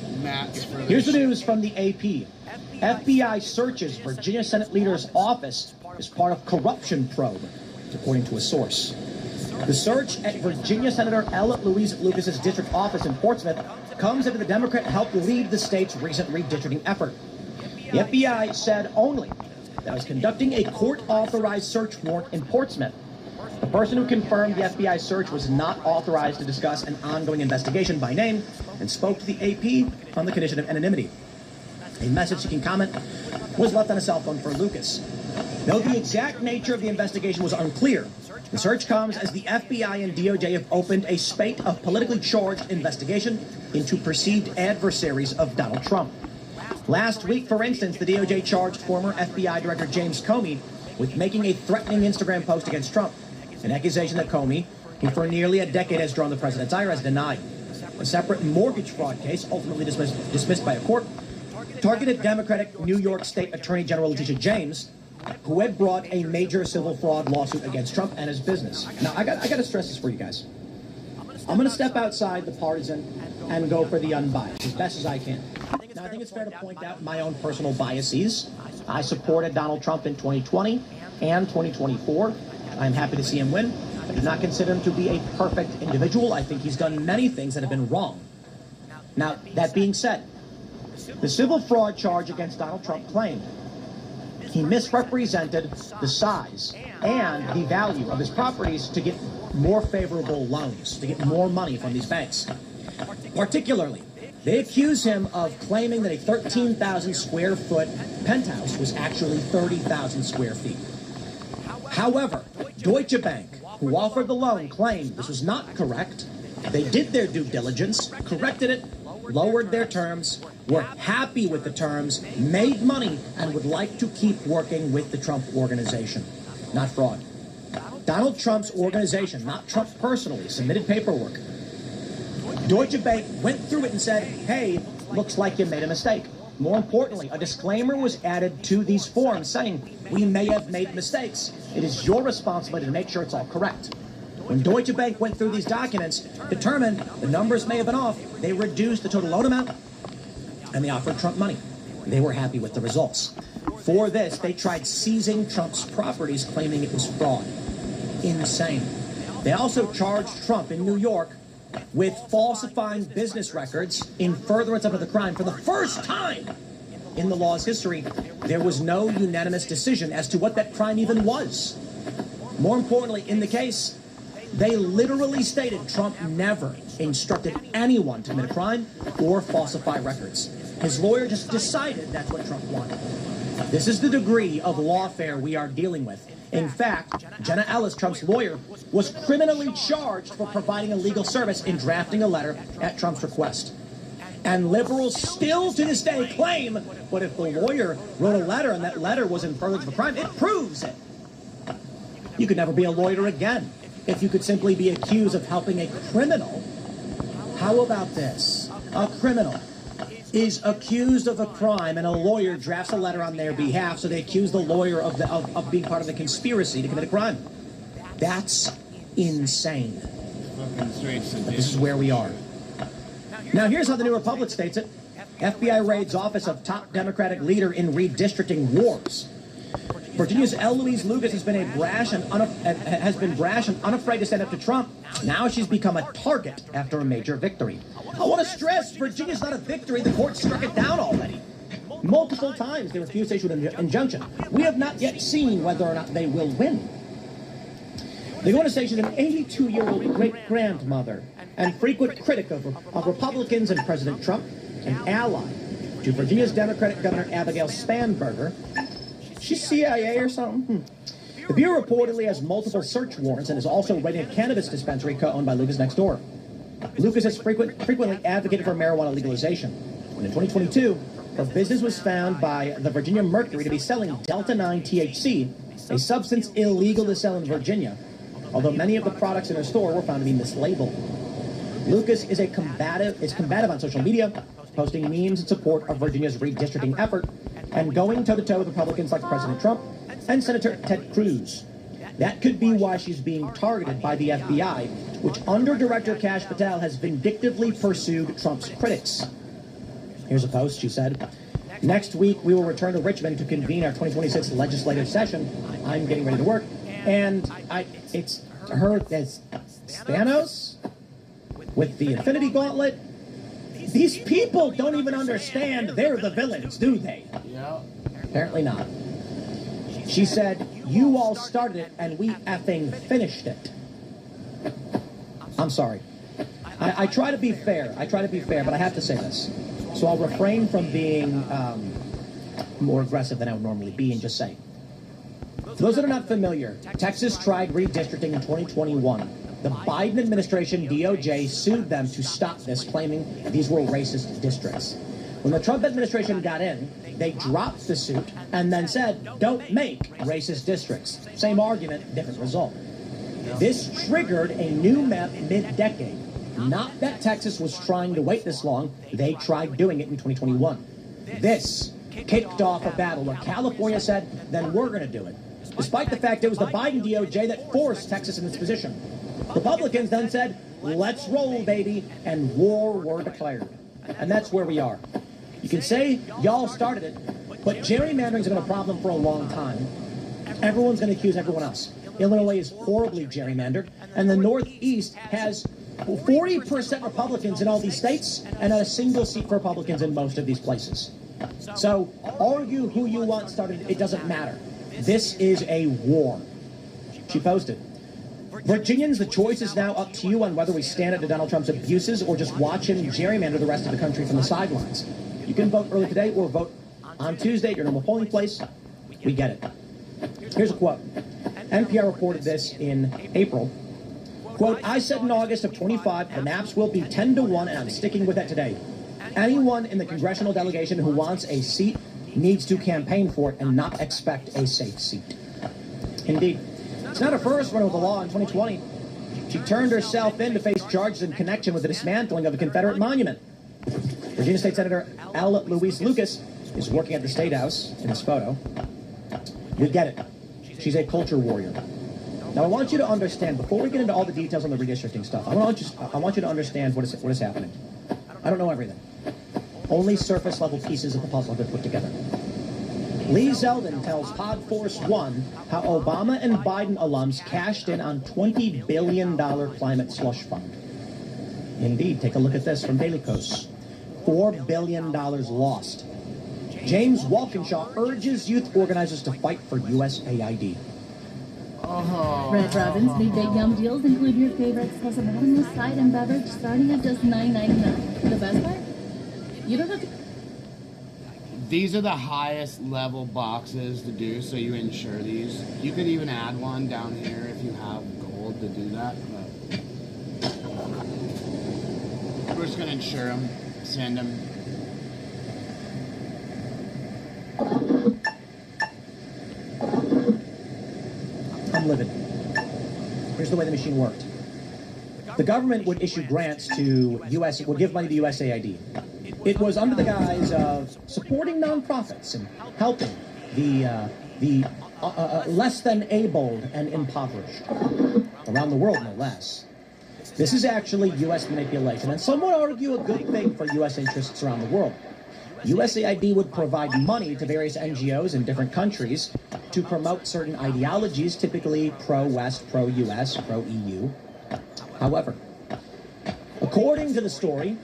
Here's the news from the AP. FBI searches Virginia Senate leader's office as part of corruption probe, according to a source. The search at Virginia Senator L. Louise Lucas's district office in Portsmouth comes after the Democrat helped lead the state's recent redistricting effort. The FBI said only that it was conducting a court-authorized search warrant in Portsmouth. The person who confirmed the FBI search was not authorized to discuss an ongoing investigation by name and spoke to the AP on the condition of anonymity. A message-seeking comment was left on a cell phone for Lucas. Though the exact nature of the investigation was unclear, the search comes as the FBI and DOJ have opened a spate of politically charged investigation into perceived adversaries of Donald Trump. Last week, for instance, the DOJ charged former FBI Director James Comey with making a threatening Instagram post against Trump, an accusation that Comey, who for nearly a decade has drawn the president's ire, has denied. A separate mortgage fraud case, ultimately dismissed by a court, targeted Democratic New York State Attorney General Letitia James, who had brought a major civil fraud lawsuit against Trump and his business. Now, I got to stress this for you guys. I'm going to step outside the partisan and go for the unbiased as best as I can. Now, I think it's fair to point out my own personal biases. I supported Donald Trump in 2020 and 2024. I'm happy to see him win. I do not consider him to be a perfect individual. I think he's done many things that have been wrong. Now, that being said, the civil fraud charge against Donald Trump claimed he misrepresented the size and the value of his properties to get more favorable loans, to get more money from these banks. Particularly, they accuse him of claiming that a 13,000 square foot penthouse was actually 30,000 square feet. However, Deutsche Bank, who offered the loan, claimed this was not correct. They did their due diligence, corrected it, lowered their terms, were happy with the terms, made money, and would like to keep working with the Trump organization. Not fraud. Donald Trump's organization, not Trump personally, submitted paperwork. Deutsche Bank went through it and said, hey, looks like you made a mistake. More importantly, a disclaimer was added to these forms saying, we may have made mistakes. It is your responsibility to make sure it's all correct. When Deutsche Bank went through these documents, determined the numbers may have been off, they reduced the total loan amount, and they offered Trump money. They were happy with the results. For this, they tried seizing Trump's properties, claiming it was fraud. Insane. They also charged Trump in New York with falsifying business records in furtherance of the crime. For the first time in the law's history, there was no unanimous decision as to what that crime even was. More importantly, in the case, they literally stated Trump never instructed anyone to commit a crime or falsify records. His lawyer just decided that's what Trump wanted. This is the degree of lawfare we are dealing with. In fact, Jenna Ellis, Trump's lawyer, was criminally charged for providing a legal service in drafting a letter at Trump's request. And liberals still to this day claim, but if the lawyer wrote a letter and that letter was in furtherance of a crime, it proves it. You could never be a lawyer again if you could simply be accused of helping a criminal. How about this? A criminal is accused of a crime and a lawyer drafts a letter on their behalf, so they accuse the lawyer of being part of the conspiracy to commit a crime. That's insane. This is where we are. Now here's how the New Republic states it. FBI raids office of top Democratic leader in redistricting wars. Virginia's Eloise Lucas has been brash and unafraid to stand up to Trump. Now she's become a target after a major victory. I want to stress, Virginia's not a victory. The court struck it down already. Multiple times they refused to issue an injunction. We have not yet seen whether or not they will win. They go on to say she's an 82-year-old great-grandmother and frequent critic of Republicans and President Trump, an ally to Virginia's Democratic Governor Abigail Spanberger. She's CIA or something? The Bureau reportedly has multiple search warrants and is also raiding a cannabis dispensary co-owned by Lucas next door. Lucas has frequently advocated for marijuana legalization. And in 2022, her business was found by the Virginia Mercury to be selling Delta-9 THC, a substance illegal to sell in Virginia, although many of the products in her store were found to be mislabeled. Lucas is combative on social media, posting memes in support of Virginia's redistricting effort, and going toe-to-toe with Republicans like President Trump and Senator Ted Cruz. That could be why she's being targeted by the FBI, which under Director Kash Patel has vindictively pursued Trump's critics. Here's a post, she said. Next week, we will return to Richmond to convene our 2026 legislative session. I'm getting ready to work. And it's her as Thanos with the Infinity Gauntlet. These people don't even understand they're the villains, do they? Yeah. Apparently not. She said, you all started it and we effing finished it. I'm sorry. I try to be fair. But I have to say this. So I'll refrain from being more aggressive than I would normally be and just say. For those that are not familiar, Texas tried redistricting in 2021. The Biden administration DOJ sued them to stop this, claiming these were racist districts. When the Trump administration got in, they dropped the suit and then said, don't make racist districts. Same argument, different result. This triggered a new map mid-decade. Not that Texas was trying to wait this long. They tried doing it in 2021. This kicked off a battle where California said, then we're going to do it. Despite the fact it was the Biden DOJ that forced Texas in this position. Republicans then said, let's roll, baby, and war were declared. And that's where we are. You can say y'all started it, but gerrymandering's been a problem for a long time. Everyone's going to accuse everyone else. Illinois is horribly gerrymandered, and the Northeast has 40% Republicans in all these states and not a single seat for Republicans in most of these places. So argue who you want started, it doesn't matter. This is a war. She posted. Virginians, the choice is now up to you on whether we stand up to Donald Trump's abuses or just watch him gerrymander the rest of the country from the sidelines. You can vote early today or vote on Tuesday at your normal polling place. We get it. Here's a quote. NPR reported this in April. Quote, I said in August of 25, the maps will be 10-1, and I'm sticking with that today. Anyone in the congressional delegation who wants a seat needs to campaign for it and not expect a safe seat. Indeed. It's not her first run with the law in 2020. She turned herself in to face charges in connection with the dismantling of a Confederate monument. Virginia State Senator L. Louise Lucas is working at the State House in this photo. You get it. She's a culture warrior. Now, I want you to understand, before we get into all the details on the redistricting stuff, I want you to understand what is happening. I don't know everything. Only surface-level pieces of the puzzle have been put together. Lee Zeldin tells Pod Force One how Obama and Biden alums cashed in on $20 billion climate slush fund. Indeed, take a look at this from Daily Kos. $4 billion lost. James Walkinshaw urges youth organizers to fight for USAID. Red Robin's Big Big Yum deals include your favorites plus a bottomless side and beverage starting at just $9.99. The best part? You don't have to... These are the highest level boxes to do, so you insure these. You could even add one down here if you have gold to do that. But we're just going to insure them, send them. I'm livid. Here's the way the machine worked. The government would issue grants to would give money to USAID. It was under the guise of supporting nonprofits and helping the less than able and impoverished around the world, no less. This is actually U.S. manipulation, and some would argue a good thing for U.S. interests around the world. USAID would provide money to various NGOs in different countries to promote certain ideologies, typically pro-West, pro-US, pro-EU. However, according to the story,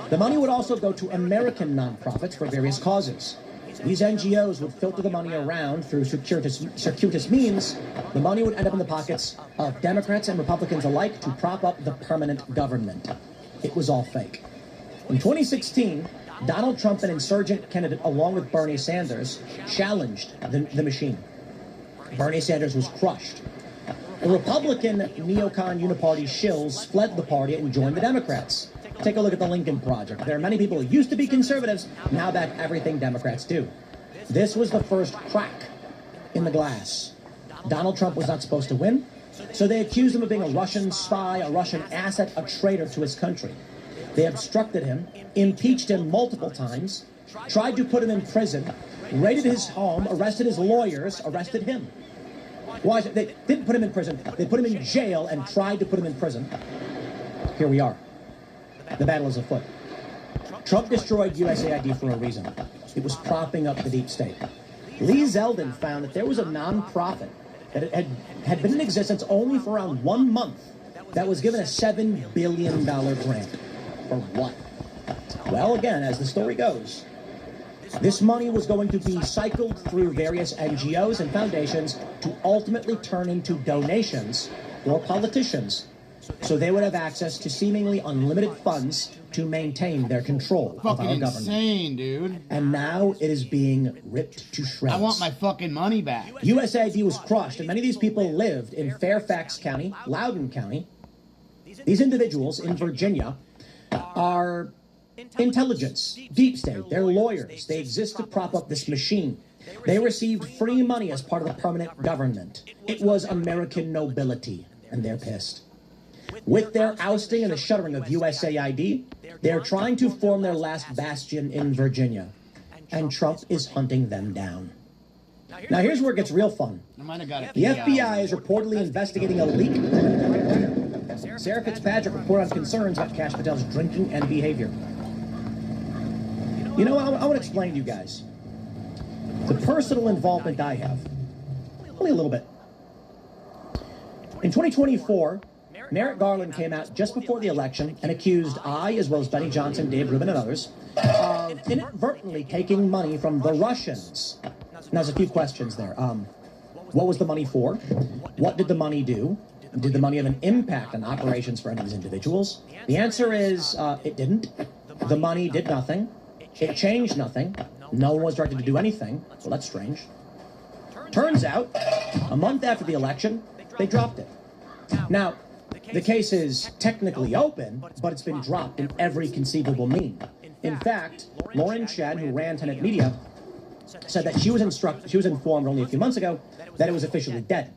the money would also go to American nonprofits for various causes. These NGOs would filter the money around through circuitous means. The money would end up in the pockets of Democrats and Republicans alike to prop up the permanent government. It was all fake. In 2016, Donald Trump, an insurgent candidate, along with Bernie Sanders, challenged the machine. Bernie Sanders was crushed. The Republican neocon uniparty shills fled the party and joined the Democrats. Take a look at the Lincoln Project. There are many people who used to be conservatives, now back everything Democrats do. This was the first crack in the glass. Donald Trump was not supposed to win, so they accused him of being a Russian spy, a Russian asset, a traitor to his country. They obstructed him, impeached him multiple times, tried to put him in prison, raided his home, arrested his lawyers, arrested him. Why? They didn't put him in prison. They put him in jail and tried to put him in prison. Here we are. The battle is afoot. Trump destroyed USAID for a reason. It was propping up the deep state. Lee Zeldin found that there was a nonprofit that had been in existence only for around 1 month that was given a $7 billion grant. For what? Well, again, as the story goes, this money was going to be cycled through various NGOs and foundations to ultimately turn into donations for politicians so they would have access to seemingly unlimited funds to maintain their control of our government. Insane, dude. And now it is being ripped to shreds. I want my fucking money back. USAID was crushed, and many of these people lived in Fairfax County, Loudoun County. These individuals in Virginia are intelligence, deep state. They're lawyers. They exist to prop up this machine. They received free money as part of the permanent government. It was American nobility, and they're pissed. With their ousting and the shuttering of USAID, they're trying to form their last bastion in Virginia, and Trump is hunting them down. Now here's where it gets real fun. The FBI is reportedly investigating a leak. Sarah Fitzpatrick reported on concerns about Kash Patel's drinking and behavior. You know, I want to explain to you guys the personal involvement I have. Only a little bit. In 2024, Merrick Garland came out just before the election and accused I, as well as Benny Johnson, Dave Rubin, and others, of inadvertently taking money from the Russians. Now, there's a few questions there. What was the money for? What did the money do? Did the money have an impact on operations for any of these individuals? The answer is it didn't. The money did nothing. It changed nothing. No one was directed to do anything. Well, that's strange. Turns out, a month after the election, they dropped it. Now, the case is technically open, but it's been dropped in every conceivable mean. In fact, Lauren Chen, who ran Tenet Media, said that she was informed only a few months ago that it was officially dead.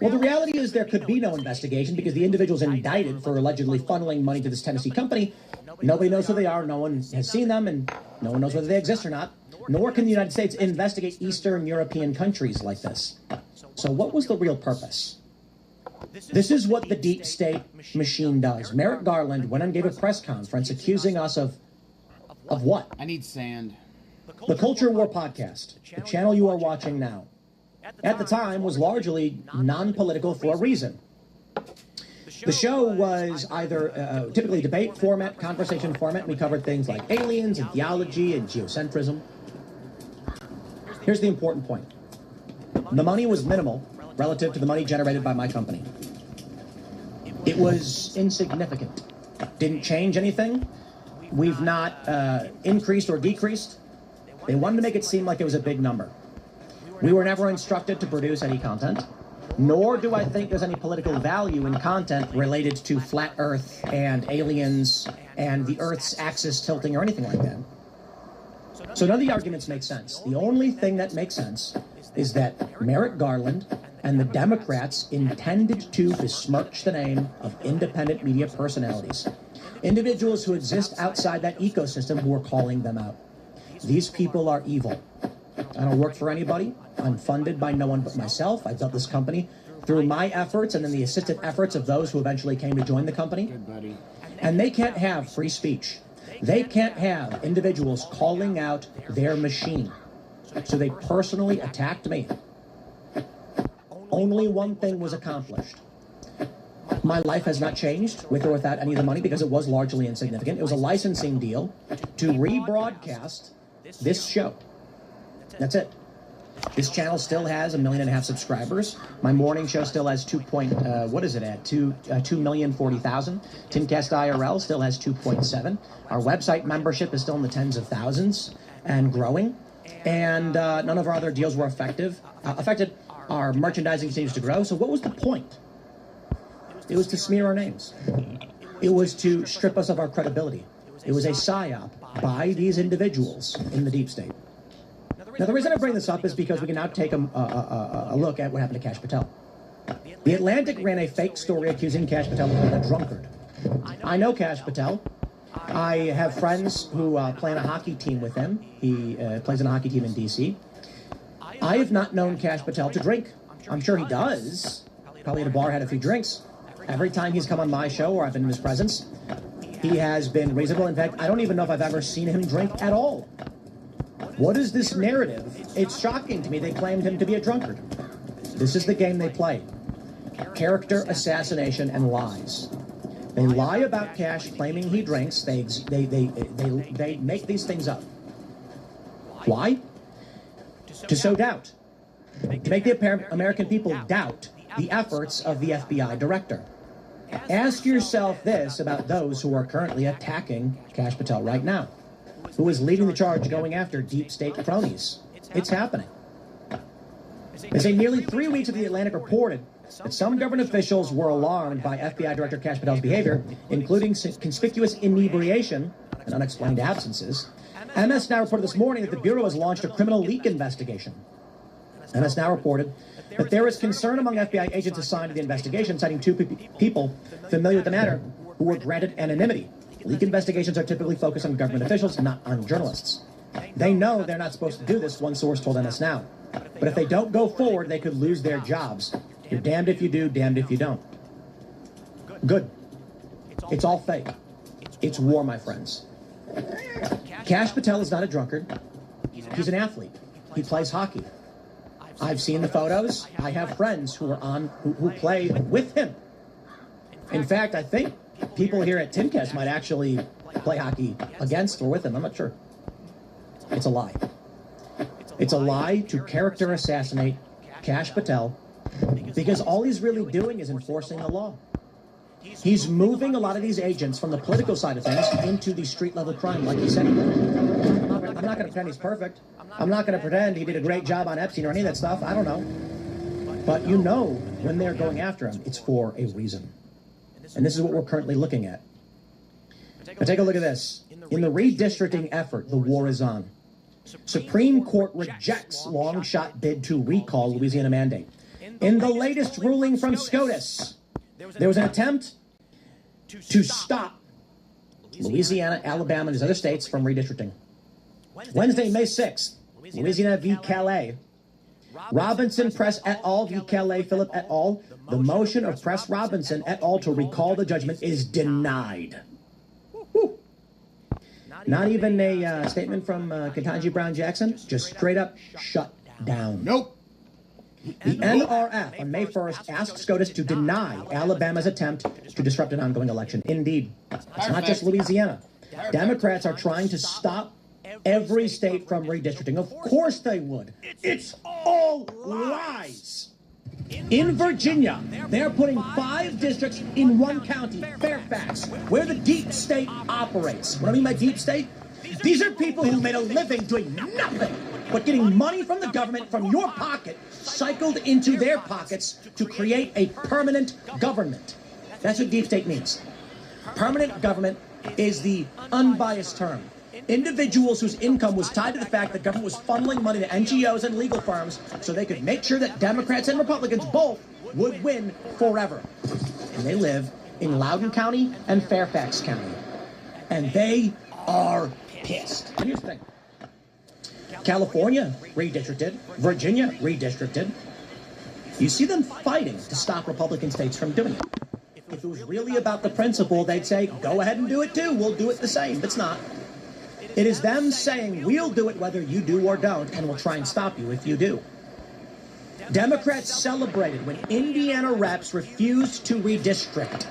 Well, the reality is there could be no investigation because the individuals indicted for allegedly funneling money to this Tennessee company, nobody knows who they are, no one has seen them, and no one knows whether they exist or not, nor can the United States investigate Eastern European countries like this. So what was the real purpose? This is what the deep state machine does. Merrick Garland went and gave a press conference accusing us of what? I need sand. The Culture War podcast, the channel you are watching now, at the time was largely non-political for a reason. The show was either typically debate format, conversation format. We covered things like aliens and theology and geocentrism. Here's the important point. The money was minimal relative to the money generated by my company. It was insignificant. Didn't change anything. We've not increased or decreased. They wanted to make it seem like it was a big number. We were never instructed to produce any content, nor do I think there's any political value in content related to flat Earth and aliens and the Earth's axis tilting or anything like that. So none of the arguments make sense. The only thing that makes sense is that Merrick Garland and the Democrats intended to besmirch the name of independent media personalities, individuals who exist outside that ecosystem who are calling them out. These people are evil. I don't work for anybody. I'm funded by no one but myself. I built this company through my efforts and then the assisted efforts of those who eventually came to join the company. And they can't have free speech. They can't have individuals calling out their machine. So they personally attacked me. Only one thing was accomplished. My life has not changed with or without any of the money because it was largely insignificant. It was a licensing deal to rebroadcast this show. That's it. This channel still has 1.5 million subscribers. My morning show still has 2,040,000. Timcast IRL still has 2.7. Our website membership is still in the tens of thousands and growing. And none of our other deals were affected. Our merchandising continues to grow. So what was the point? It was to smear our names. It was to strip us of our credibility. It was a psyop by these individuals in the deep state. Now, the reason I bring this up is because we can now take a look at what happened to Kash Patel. The Atlantic ran a fake story accusing Kash Patel of being a drunkard. I know Kash Patel. I have friends who play on a hockey team with him. He plays on a hockey team in D.C. I have not known Kash Patel to drink. I'm sure he does. Probably at a bar, had a few drinks. Every time he's come on my show or I've been in his presence, he has been reasonable. In fact, I don't even know if I've ever seen him drink at all. What is this narrative? It's shocking to me they claimed him to be a drunkard. This is the game they play. Character assassination and lies. They lie about Kash, claiming he drinks. They make these things up. Why? To sow doubt. To make the American people doubt the efforts of the FBI director. Ask yourself this about those who are currently attacking Kash Patel right now. Who is leading the charge going after deep state cronies? It's happening. They say nearly 3 weeks after the Atlantic reported that some government officials were alarmed by FBI Director Kash Patel's behavior, including conspicuous inebriation and unexplained absences, MS Now reported this morning that the Bureau has launched a criminal leak investigation. MS Now reported that there is concern among FBI agents assigned to the investigation, citing two people familiar with the matter who were granted anonymity. Leak investigations are typically focused on government officials, not on journalists. They know they're not supposed to do this, one source told MS Now. But if they don't go forward, they could lose their jobs. You're damned if you do, damned if you don't. Good. It's all fake. It's war, my friends. Kash Patel is not a drunkard. He's an athlete. He plays hockey. I've seen the photos. I have friends who play with him. In fact, I think people here at Timcast might actually play hockey against or with him. I'm not sure. It's a lie. It's a lie to character assassinate Kash Patel because all he's really doing is enforcing the law. He's moving a lot of these agents from the political side of things into the street-level crime, like he said. I'm not going to pretend he's perfect. I'm not going to pretend he did a great job on Epstein or any of that stuff. I don't know. But you know when they're going after him, it's for a reason. And this is what we're currently looking at. Now take a look at this. In the redistricting effort, the war is on. Supreme Court rejects long-shot bid to recall Louisiana mandate. In the latest ruling from SCOTUS, there was an attempt to stop Louisiana, Alabama, and these other states from redistricting. Wednesday, May 6th, Louisiana v. Calais. Robinson Press et al. V. Calais Phillip et al. The motion of Press Robinson et al. To recall the judgment is denied. Woo. Not even a statement from Ketanji Brown Jackson, just straight up shut down. Nope. The NRF on May 1st asked SCOTUS to deny Alabama's attempt to disrupt an ongoing election. Indeed, it's not just Louisiana. Democrats are trying to stop every state from redistricting. Of course they would. It's all lies. In Virginia, they're putting 5 districts in one county, Fairfax, where the deep state operates. What I mean by deep state? These are people who made a living doing nothing but getting money from the government, from your pocket, cycled into their pockets to create a permanent government. That's what deep state means. Permanent government is the unbiased term. Individuals whose income was tied to the fact that government was funneling money to NGOs and legal firms so they could make sure that Democrats and Republicans both would win forever. And they live in Loudoun County and Fairfax County. And they are pissed. And here's the thing. California redistricted. Virginia redistricted. You see them fighting to stop Republican states from doing it. If it was really about the principle, they'd say, go ahead and do it too. We'll do it the same. It's not. It is them saying, we'll do it whether you do or don't, and we'll try and stop you if you do. Democrats celebrated when Indiana reps refused to redistrict.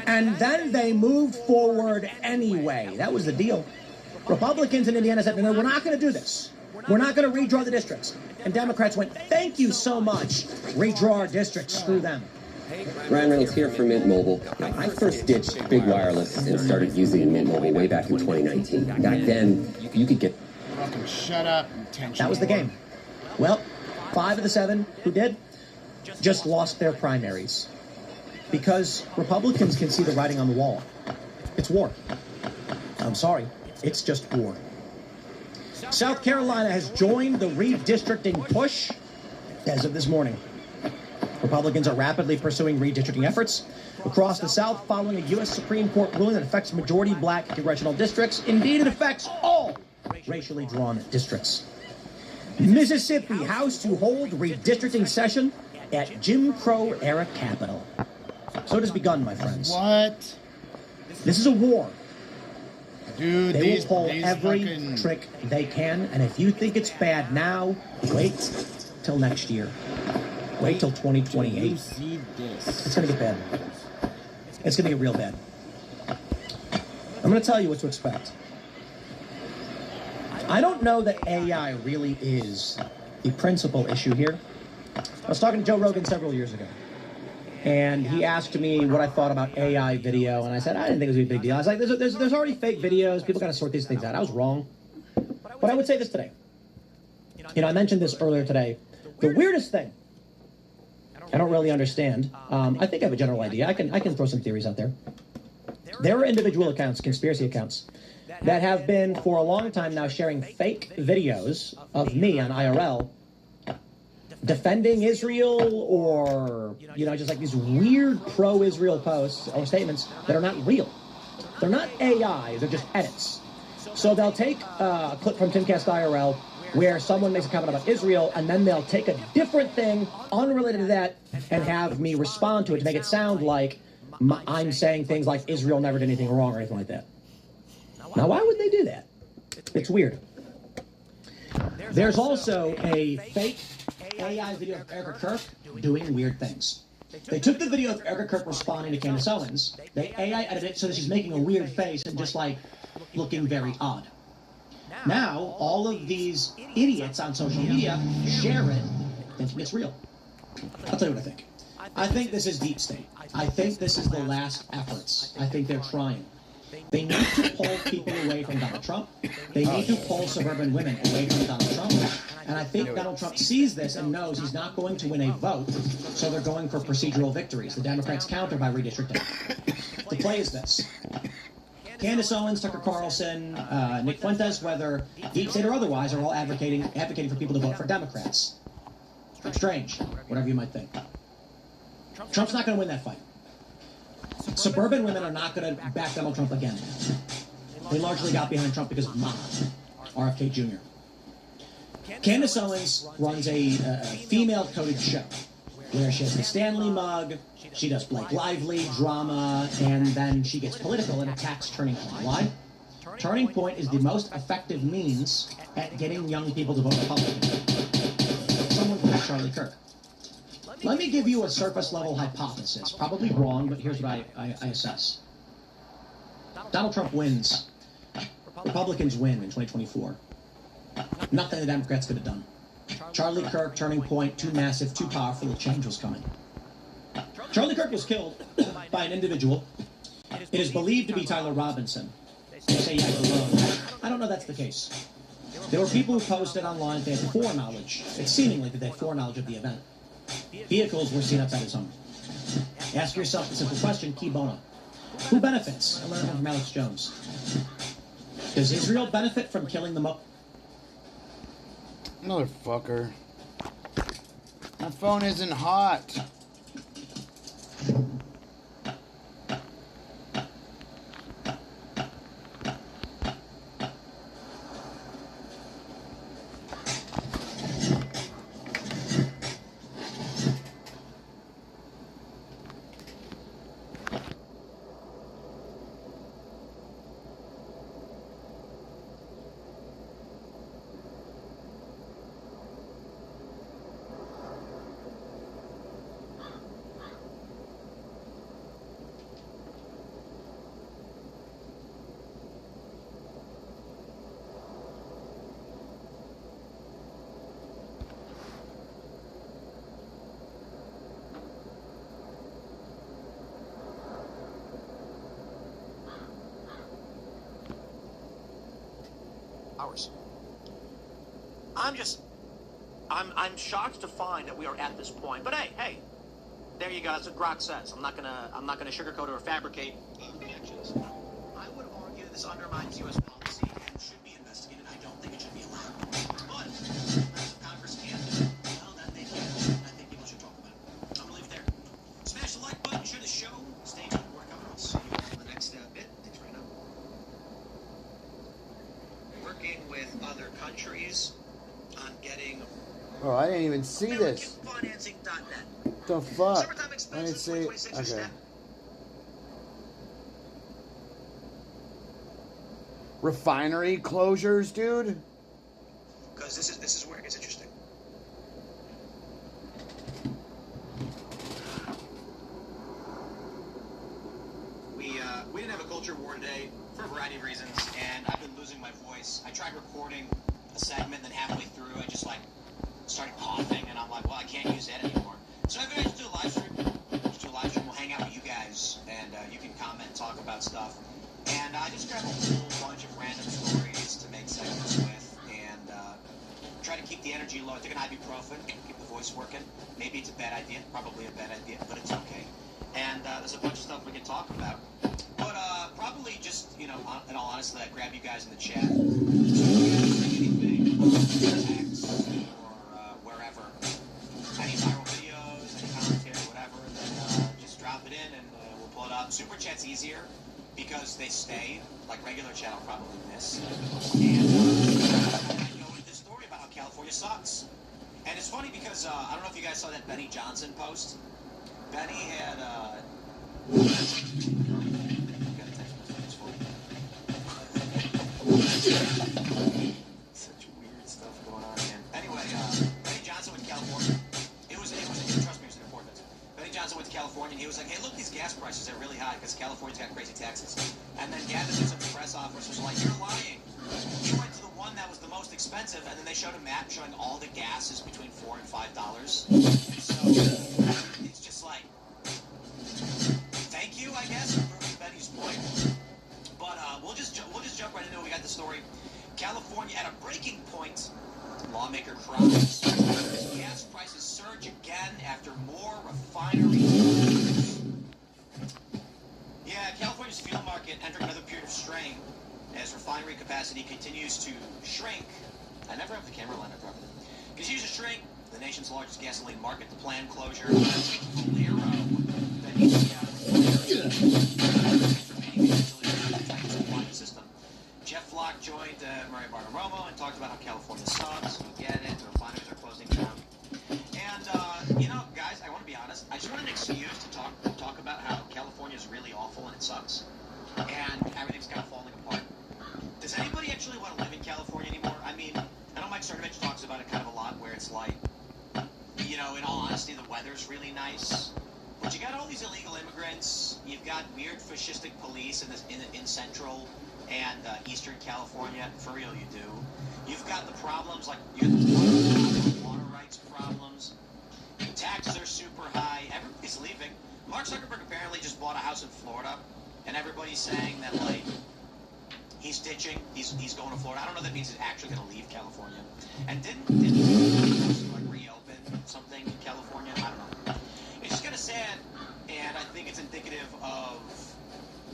And then they moved forward anyway. That was the deal. Republicans in Indiana said, no, we're not going to do this. We're not going to redraw the districts. And Democrats went, thank you so much. Redraw our districts. Screw them. Ryan Reynolds here for Mint Mobile. I first ditched big wireless and started using Mint Mobile way back in 2019. Back then, you could get... Fucking shut up. That was the game. Well, 5 of the 7 who did just lost their primaries. Because Republicans can see the writing on the wall. It's war. I'm sorry. It's just war. South Carolina has joined the redistricting push as of this morning. Republicans are rapidly pursuing redistricting efforts across the South following a U.S. Supreme Court ruling that affects majority black congressional districts. Indeed, it affects all racially drawn districts. Mississippi House to hold redistricting session at Jim Crow-era Capitol. So it has begun, my friends. What? This is a war. Dude, they will pull every trick they can, and if you think it's bad now, wait till next year. Wait till 2028. You see this? It's going to get bad. It's going to get real bad. I'm going to tell you what to expect. I don't know that AI really is the principal issue here. I was talking to Joe Rogan several years ago. and he asked me what I thought about AI video, and I said I didn't think it was a big deal. I was like, there's already fake videos. People got to sort these things out. I was wrong. But I would say this today. You know, I mentioned this earlier today. The weirdest thing, I don't really understand. I think I have a general idea. I can throw some theories out there. There are individual accounts, conspiracy accounts, that have been for a long time now sharing fake videos of me on IRL defending Israel, or, you know, just like these weird pro-Israel posts or statements that are not real. They're not AI, they're just edits. So they'll take a clip from Timcast IRL where someone makes a comment about Israel, and then they'll take a different thing unrelated to that and have me respond to it to make it sound like I'm saying things like Israel never did anything wrong or anything like that. Now, why would they do that? It's weird. There's also a fake AI video of Erica Kirk doing weird things. They took the video of Erica Kirk responding to Candace Owens. They AI edited it so that she's making a weird face and just like looking very odd. Now, all of these idiots on social media share it thinking it's real. I'll tell you what I think. I think this is deep state. I think this is the last efforts. I think they're trying. They need to pull people away from Donald Trump. They need to pull suburban women away from Donald Trump. And I think Donald Trump sees this and knows he's not going to win a vote, so they're going for procedural victories. The Democrats counter by redistricting. The play is this. Candace Owens, Tucker Carlson, Nick Fuentes, whether deep state or otherwise, are all advocating for people to vote for Democrats. Strange, whatever you might think. Trump's not going to win that fight. Suburban women are not going to back Donald Trump again. They largely got behind Trump because of Mama, RFK Jr. Candace Owens runs a female-coded show where she has the Stanley mug, she does Blake Lively drama, and then she gets political and attacks Turning Point. Why? Turning Point is the most effective means at getting young people to vote Republican. Someone called Charlie Kirk. Let me give you a surface-level hypothesis. Probably wrong, but here's what I assess. Donald Trump wins. Republicans win in 2024. Nothing the Democrats could have done. Charlie Kirk, Turning Point, too massive, too powerful, a change was coming. Charlie Kirk was killed by an individual. It is believed to be Tyler Robinson. They say he had alone. I don't know that's the case. There were people who posted online that they had foreknowledge. It's seemingly that they had foreknowledge of the event. Vehicles were seen outside his home. Ask yourself the simple question, Key Bono. Who benefits? I learned from Alex Jones. Does Israel benefit from killing the Motherfucker. My phone isn't hot. Hours. I'm shocked to find that we are at this point. But hey, there you go. That's what Grok says. I'm not gonna sugarcoat or fabricate connections. I would argue that this undermines U.S. policy and should be investigated. I don't think it should be allowed. But if Congress can do it, well, then they can. I think people should talk about it. I'm gonna leave it there. Smash the like button, share the show. Stay tuned. More coming. I'll see you in the next bit. Thanks right now. Working with other countries on getting. Oh, I didn't even see this. Financing.net. The fuck? I didn't see. Okay. Refinery closures, dude. Because this is where it gets interesting. We didn't have a culture war today for a variety of reasons, and I've been losing my voice. I tried recording a segment, then halfway through, I just started coughing, and I'm like, well, I can't use that anymore. So I figured I'd just do a live stream. live stream. We'll hang out with you guys, and you can comment, talk about stuff. And I just grab a whole bunch of random stories to make segments with, and try to keep the energy low. I take an ibuprofen, keep the voice working. Maybe it's a bad idea, probably a bad idea, but it's okay. And there's a bunch of stuff we can talk about. But probably just, you know, in all honesty, I grab you guys in the chat. So if you guys think anything on X or wherever, any viral videos, any commentary, whatever, then just drop it in and we'll pull it up. Super Chat's easier because they stay, like regular chat I'll probably miss. And I go into this story about how California sucks. And it's funny because I don't know if you guys saw that Benny Johnson post. Benny had such weird stuff going on, man. Anyway, Benny Johnson went to California. Trust me, it was important. Benny Johnson went to California and he was like, hey, look, these gas prices are really high because California's got crazy taxes. And then Gavin Newsom's press officer was like, you're lying. You went to the one that was the most expensive, and then they showed a map showing all the gas is between $4 and $5. So it's just like, thank you, I guess, for proving Benny's point. But we'll just jump right into it. We got the story. California at a breaking point. Lawmaker cries. Gas prices surge again after more refineries. Yeah, California's fuel market entering another period of strain as refinery capacity continues to shrink. I never have the camera lined up properly. Continues to shrink. The nation's largest gasoline market, the planned closure of Valero, the system. Jeff Flock joined Murray Bartiromo and talked about how California sucks. We get it. The refineries are closing down. And, you know, guys, I want to be honest. I just want an excuse to talk about how California is really awful and it sucks. And everything's kind of falling apart. Does anybody actually want to live in California anymore? I mean, I know Mike Cernovich talks about it kind of a lot, where it's like, you know, in all honesty, the weather's really nice. But you got all these illegal immigrants. You've got weird fascistic police in Central and Eastern California. For real, you do. You've got the problems like you have the water rights problems. The taxes are super high. Everybody's leaving. Mark Zuckerberg apparently just bought a house in Florida, and everybody's saying that like he's ditching. He's going to Florida. I don't know if that means he's actually going to leave California. And didn't like reopen something in California? I don't know. It's just kind of sad, and I think it's indicative of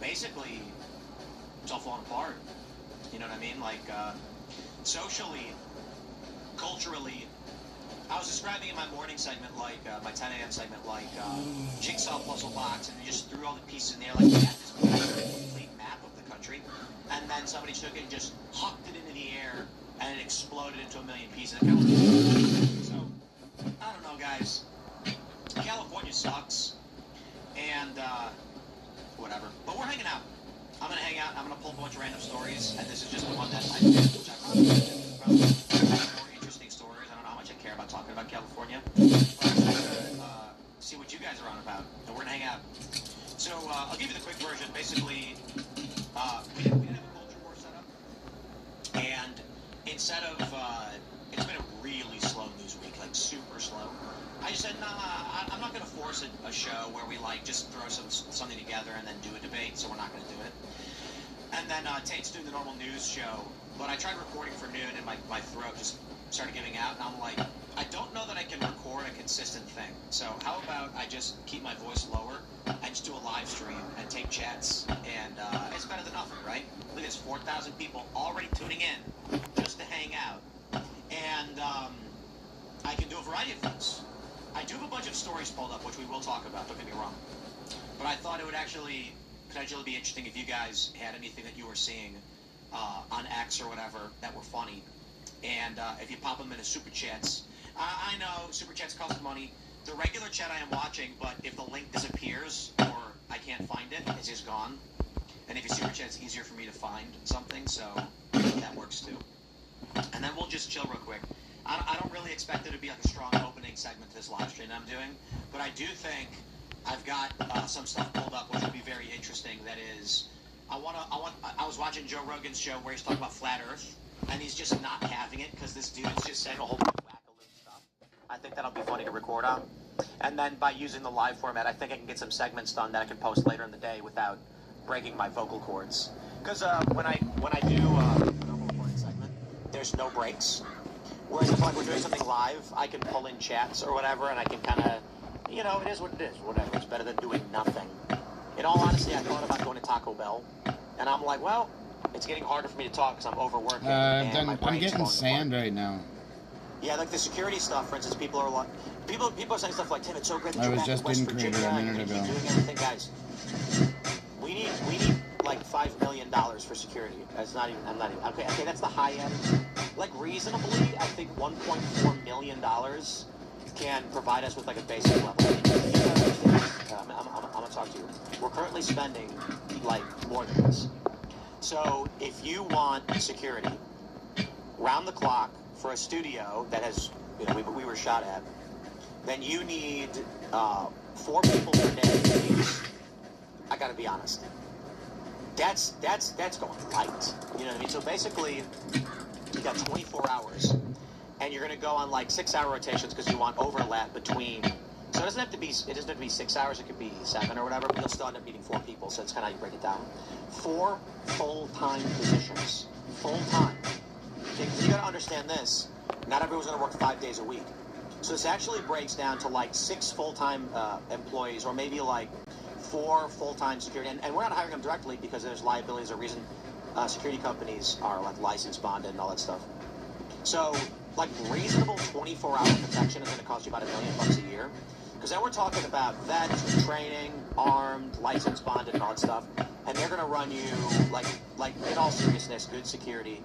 basically it's all falling apart. You know what I mean? Like socially, culturally. I was describing in my morning segment, like my 10 a.m. segment, like jigsaw puzzle box, and they just threw all the pieces in there, like they had this complete map of the country, and then somebody took it and just hucked it into the air, and it exploded into a million pieces. So, I don't know, guys. California sucks, and whatever. But we're hanging out. I'm gonna hang out. I'm gonna pull a bunch of random stories, and this is just the one that I did, which I probably more interesting stories. I don't know how much I care about talking about California, but I'm gonna see what you guys are on about, and we're gonna hang out. So I'll give you the quick version. Basically, we didn't have a culture war set up, and instead of it's been a really slow news week, like super slow. I just said, nah, I'm not going to force a show where we like just throw something together and then do a debate, so we're not going to do it. And then Tate's doing the normal news show, but I tried recording for noon and my throat just started giving out, and I'm like, I don't know that I can record a consistent thing. So how about I just keep my voice lower and just do a live stream and take chats, and it's better than nothing, right? Look at this, 4,000 people already tuning in just to hang out. And I can do a variety of things. I do have a bunch of stories pulled up, which we will talk about, don't get me wrong. But I thought it would actually potentially be interesting if you guys had anything that you were seeing on X or whatever that were funny. And if you pop them into Super Chats. I know Super Chats cost money. The regular chat I am watching, but if the link disappears or I can't find it, it's just gone. And if you Super Chat, it's easier for me to find something, so that works too. And then we'll just chill real quick. I don't really expect there to be like a strong opening segment to this live stream I'm doing, but I do think I've got some stuff pulled up which will be very interesting. That is, I was watching Joe Rogan's show where he's talking about flat Earth, and he's just not having it because this dude's just saying a whole bunch of wackaloo stuff. I think that'll be funny to record on. And then by using the live format, I think I can get some segments done that I can post later in the day without breaking my vocal cords. Because when I do a vocal recording segment, there's no breaks. Whereas if like we're doing something live, I can pull in chats or whatever, and I can kind of, you know, it is what it is. Whatever. It's better than doing nothing. In all honesty, I thought about going to Taco Bell, and I'm like, well, it's getting harder for me to talk because I'm overworking. And my I'm brain's getting sand apart. right now. Yeah, like the security stuff, for instance, people are like, people are saying stuff like, Tim, it's so great that I you're was back in just West in Creator Virginia a and minute you're ago. doing everything, guys. We need like $5 million for security. That's not even. Okay, that's the high end. Like reasonably, I think $1.4 million can provide us with like a basic level. I'm gonna talk to you. We're currently spending like more than this. So if you want security round the clock for a studio that has, you know, we were shot at, then you need 4 people per day. I gotta be honest. That's going light. You know what I mean? So basically, you got 24 hours, and you're gonna go on like 6-hour rotations because you want overlap between. So it doesn't have to be 6 hours. It could be 7 or whatever. But you'll still end up needing 4 people. So it's kind of how you break it down. 4 full-time positions. Full-time. Okay, because you got to understand this. Not everyone's going to work 5 days a week. So this actually breaks down to like 6 full-time employees, or maybe like 4 full-time security. And we're not hiring them directly because there's liabilities or reason security companies are like license bonded and all that stuff. So like reasonable 24-hour protection is going to cost you about $1 million a year. Because then we're talking about vets, training, armed, license bonded, and all that stuff. And they're going to run you, like in all seriousness, good security,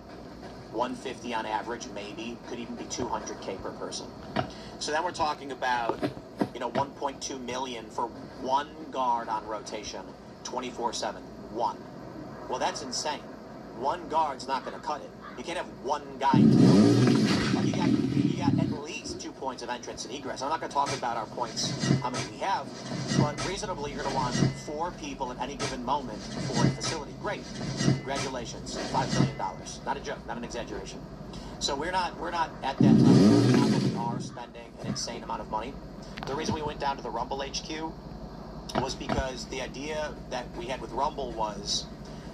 $150 on average, maybe, could even be $200K per person. So then we're talking about, you know, $1.2 million for 1 guard on rotation, 24/7, 1. Well, that's insane. 1 guard's not going to cut it. You can't have 1 guy. You got at least 2 points of entrance and egress. I'm not going to talk about our points, how many we have, but reasonably you're going to want 4 people at any given moment for a facility. Great. Congratulations. $5 million. Not a joke, not an exaggeration. So we're not at that level right now, but we are spending an insane amount of money. The reason we went down to the Rumble HQ was because the idea that we had with Rumble was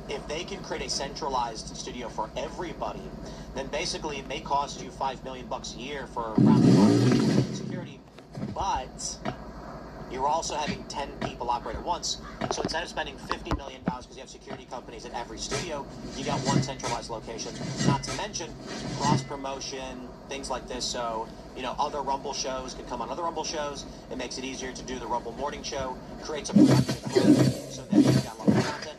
if they can create a centralized studio for everybody, then basically it may cost you $5 million a year for round-the-clock security, but you're also having 10 people operate at once. So instead of spending $50 million because you have security companies at every studio, you got 1 centralized location. Not to mention cross-promotion, things like this. So, you know, other Rumble shows can come on other Rumble shows. It makes it easier to do the Rumble morning show, creates a production at home so that you've got local content.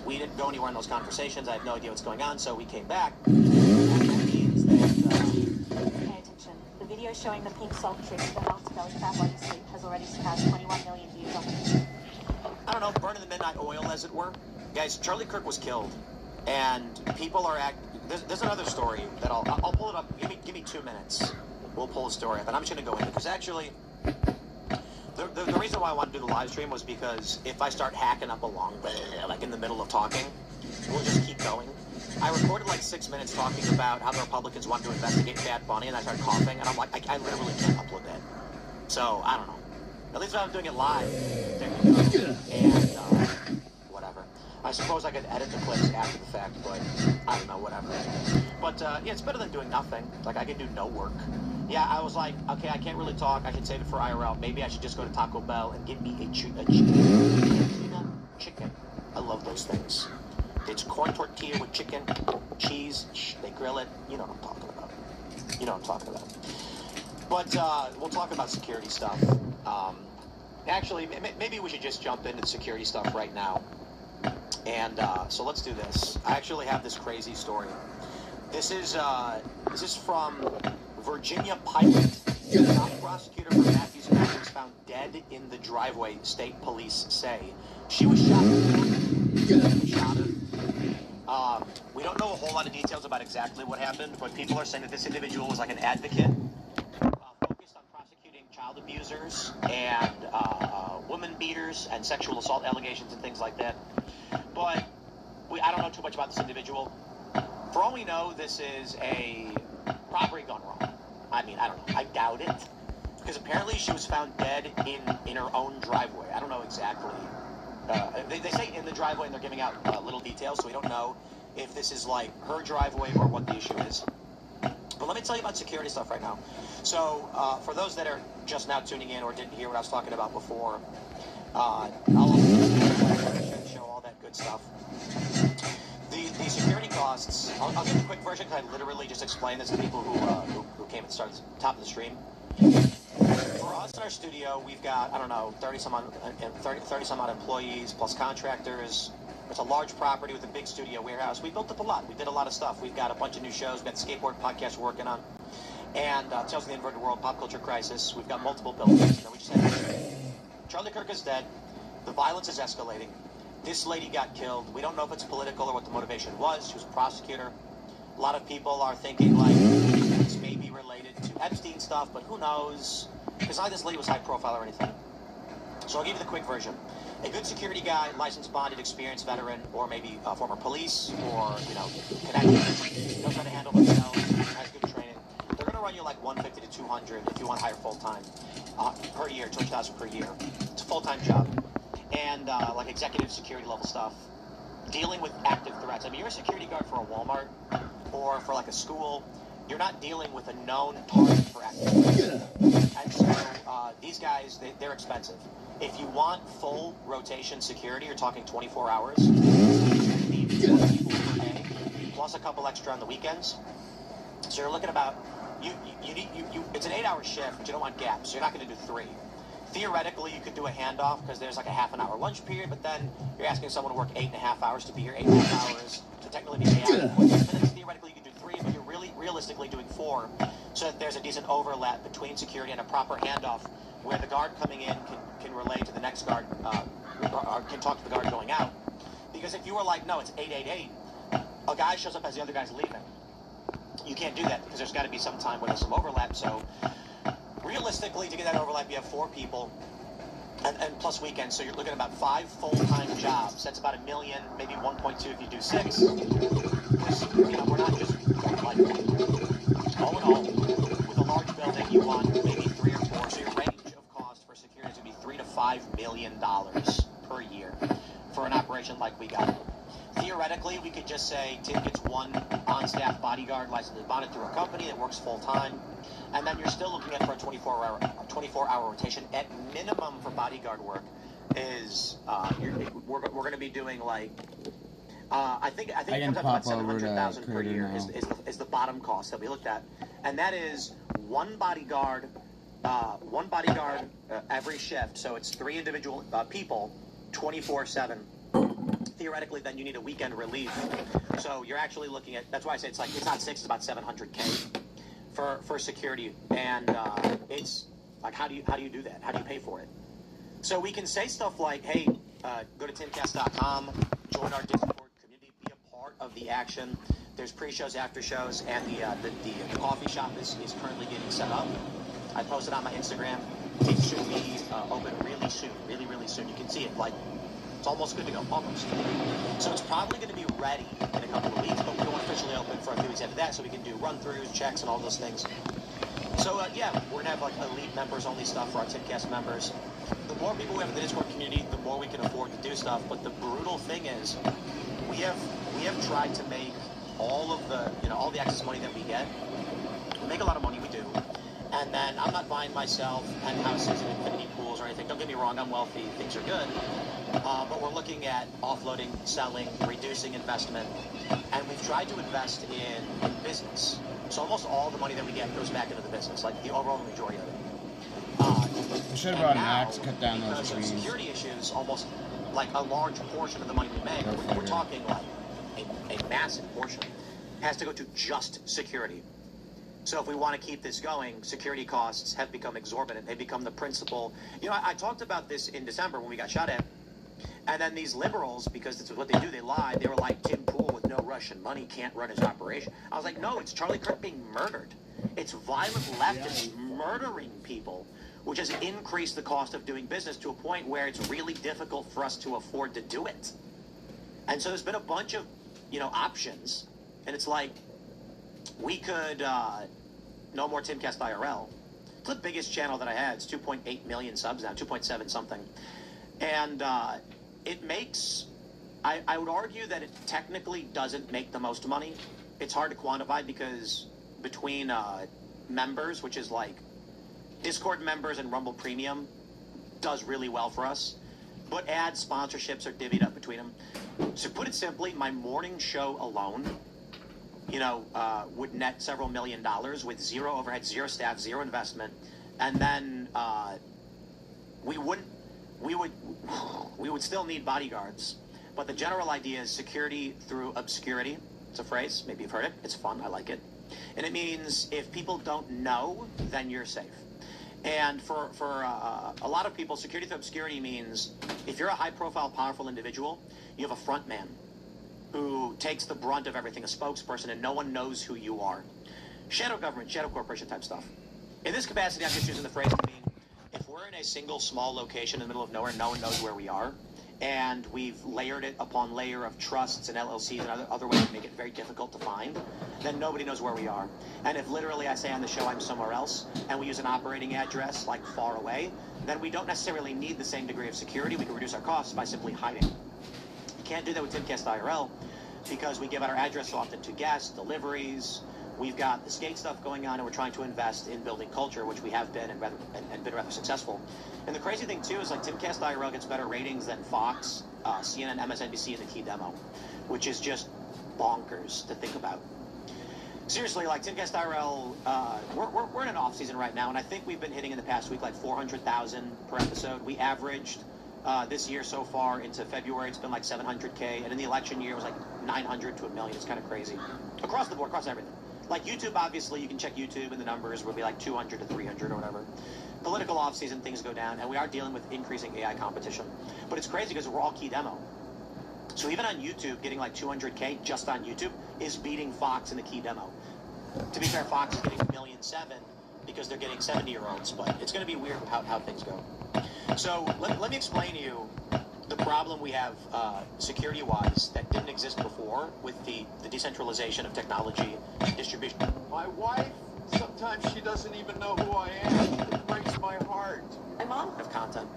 We didn't go anywhere in those conversations. I have no idea what's going on, so we came back. And that means that... Pay attention. The video showing the pink salt trick to help belly fat while you sleep has already surpassed 21 million views on YouTube. I don't know, burning the midnight oil, as it were. Guys, Charlie Kirk was killed, and people are There's another story that I'll pull it up. Give me 2 minutes. We'll pull the story up, and I'm just going to go in because actually... The reason why I wanted to do the live stream was because if I start hacking up along, like in the middle of talking, we'll just keep going. I recorded like 6 minutes talking about how the Republicans wanted to investigate Bad Bunny, and I started coughing, and I'm like, I literally can't upload that. So, I don't know. At least if I'm doing it live, there you go. And, whatever. I suppose I could edit the clips after the fact, but I don't know, whatever. But, yeah, it's better than doing nothing. Like, I could do no work. Yeah, I was like, okay, I can't really talk. I should save it for IRL. Maybe I should just go to Taco Bell and get me a chicken. I love those things. It's corn tortilla with chicken, cheese. They grill it. You know what I'm talking about. You know what I'm talking about. But we'll talk about security stuff. Actually, maybe we should just jump into the security stuff right now. And so let's do this. I actually have this crazy story. This is from Virginia Pilot. The top prosecutor for Matthews County was found dead in the driveway, state police say. She was shot. We don't know a whole lot of details about exactly what happened, but people are saying that this individual was like an advocate focused on prosecuting child abusers and women beaters and sexual assault allegations and things like that. But I don't know too much about this individual. For all we know, this is a robbery gone wrong. I mean, I don't know. I doubt it. because apparently she was found dead in her own driveway. I don't know exactly. They say in the driveway, and they're giving out little details, so we don't know if this is like her driveway or what the issue is. But let me tell you about security stuff right now. So for those that are just now tuning in or didn't hear what I was talking about before, I'll show all that good stuff. The security costs, I'll give a quick version because I literally just explained this to people who came and started at the top of the stream. For us in our studio, we've got, I don't know, 30 some odd employees plus contractors. It's a large property with a big studio warehouse. We built up a lot. We did a lot of stuff. We've got a bunch of new shows. We've got the skateboard podcast we're working on. And Tales of the Inverted World, Pop Culture Crisis. We've got multiple buildings. And then we just had Charlie Kirk is dead. The violence is escalating. This lady got killed. We don't know if it's political or what the motivation was. She was a prosecutor. A lot of people are thinking, like, this may be related to Epstein stuff, but who knows? Because not like this lady was high profile or anything. So I'll give you the quick version. A good security guy, licensed, bonded, experienced veteran, or maybe former police, or, you know, connected, knows how to handle themselves, has good training. They're going to run you like 150 to 200 if you want to hire full-time per year, 200,000 per year. It's a full-time job. And like executive security level stuff, dealing with active threats. I mean, you're a security guard for a Walmart or for like a school. You're not dealing with a known target for active threats. And so these guys, they're expensive. If you want full rotation security, you're talking 24 hours. You need 4 people per day, plus a couple extra on the weekends. So you're looking about, it's an 8-hour shift, but you don't want gaps. So you're not going to do 3. Theoretically, you could do a handoff because there's like a half an hour lunch period, but then you're asking someone to work 8.5 hours to be here 8.5 hours to technically be 8 hours. Theoretically, you could do 3, but you're really realistically doing 4, so that there's a decent overlap between security and a proper handoff where the guard coming in can relay to the next guard, or can talk to the guard going out. Because if you were like, no, it's 888, a guy shows up as the other guy's leaving. You can't do that because there's got to be some time where there's some overlap. So realistically, to get that overlap, you have 4 people, and plus weekends. So you're looking at about 5 full-time jobs. That's about $1 million, maybe 1.2 if you do 6. Because, you know, we're not just like, all in all, with a large building, you want maybe 3 or 4. So your range of cost for security is going to be $3 to $5 million per year for an operation like we got. Theoretically, we could just say Tim gets 1 on-staff bodyguard licensed and bonded through a company that works full-time, and then you're still looking at for a 24-hour rotation. At minimum for bodyguard work is we're going to be doing like I think it comes up to about $700,000 per year is the bottom cost that we looked at, and that is one bodyguard every shift. So it's 3 individual people, 24/7. Theoretically, then you need a weekend relief. So you're actually looking at, that's why I say it's not 6, it's about $700K for security. And it's like, how do you do that? How do you pay for it? So we can say stuff like, hey, go to timcast.com, join our Discord community, be a part of the action. There's pre-shows, after-shows, and the coffee shop is currently getting set up. I posted on my Instagram. It should be open really soon, really soon. You can see it, like, it's almost good to go, almost. So it's probably going to be ready in a couple of weeks, but we don't officially open for a few weeks after that, so we can do run-throughs, checks, and all those things. So, yeah, we're going to have, like, elite members-only stuff for our Timcast members. The more people we have in the Discord community, the more we can afford to do stuff. But the brutal thing is, we have tried to make all of the, all the excess money that we get. We make a lot of money, we do. And then I'm not buying myself penthouses and infinity pools or anything. Don't get me wrong, I'm wealthy, things are good. But we're looking at offloading, selling, reducing investment. And we've tried to invest in business. So almost all the money that we get goes back into the business, like the overall majority of it. We should have brought an axe, cut down those trees. Because of security issues, almost like a large portion of the money we make, we're talking like a massive portion, has to go to just security. So if we want to keep this going, security costs have become exorbitant. They become the principal. I talked about this in December when we got shot at. And then these liberals, because this is what they do, they lied. They were like, Tim Pool with no Russian money can't run his operation. I was like, no, it's Charlie Kirk being murdered. It's violent leftists murdering people, which has increased the cost of doing business to a point where it's really difficult for us to afford to do it. And so there's been a bunch of, options. And it's like, we could, no more Timcast IRL. It's the biggest channel that I had. It's 2.8 million subs now, 2.7 something. And it makes, I would argue that it technically doesn't make the most money. It's hard to quantify because between members, which is like Discord members and Rumble Premium, does really well for us. But ad sponsorships are divvied up between them. So put it simply, my morning show alone, would net several $1 million with zero overhead, zero staff, zero investment. And then we would still need bodyguards. But the general idea is security through obscurity. It's a phrase. Maybe you've heard it. It's fun. I like it. And it means if people don't know, then you're safe. And for a lot of people, security through obscurity means if you're a high-profile, powerful individual, you have a front man who takes the brunt of everything, a spokesperson, and no one knows who you are. Shadow government, shadow corporation type stuff. In this capacity, I'm just using the phrase to mean if we're in a single small location in the middle of nowhere, no one knows where we are, and we've layered it upon layer of trusts and LLCs and other ways to make it very difficult to find, then nobody knows where we are. And if literally I say on the show I'm somewhere else, and we use an operating address like far away, then we don't necessarily need the same degree of security. We can reduce our costs by simply hiding. You can't do that with Timcast IRL because we give out our address so often to guests, deliveries. We've got the skate stuff going on, and we're trying to invest in building culture, which we have been and been rather successful. And the crazy thing too is like Timcast IRL gets better ratings than Fox, CNN, MSNBC, and the key demo, which is just bonkers to think about. Seriously, like Timcast IRL, we're in an off season right now, and I think we've been hitting in the past week like 400,000 per episode. We averaged this year so far into February, it's been like 700K, and in the election year it was like 900 to 1 million. It's kind of crazy across the board, across everything. Like YouTube, obviously, you can check YouTube, and the numbers will be like 200 to 300 or whatever. Political off-season, things go down, and we are dealing with increasing AI competition. But it's crazy because we're all key demo. So even on YouTube, getting like 200K just on YouTube is beating Fox in the key demo. To be fair, Fox is getting 1.7 million because they're getting 70-year-olds, but it's going to be weird how things go. So let me explain to you the problem we have security-wise that didn't exist before with the decentralization of technology distribution. My wife, sometimes she doesn't even know who I am. It breaks my heart. My mom of content.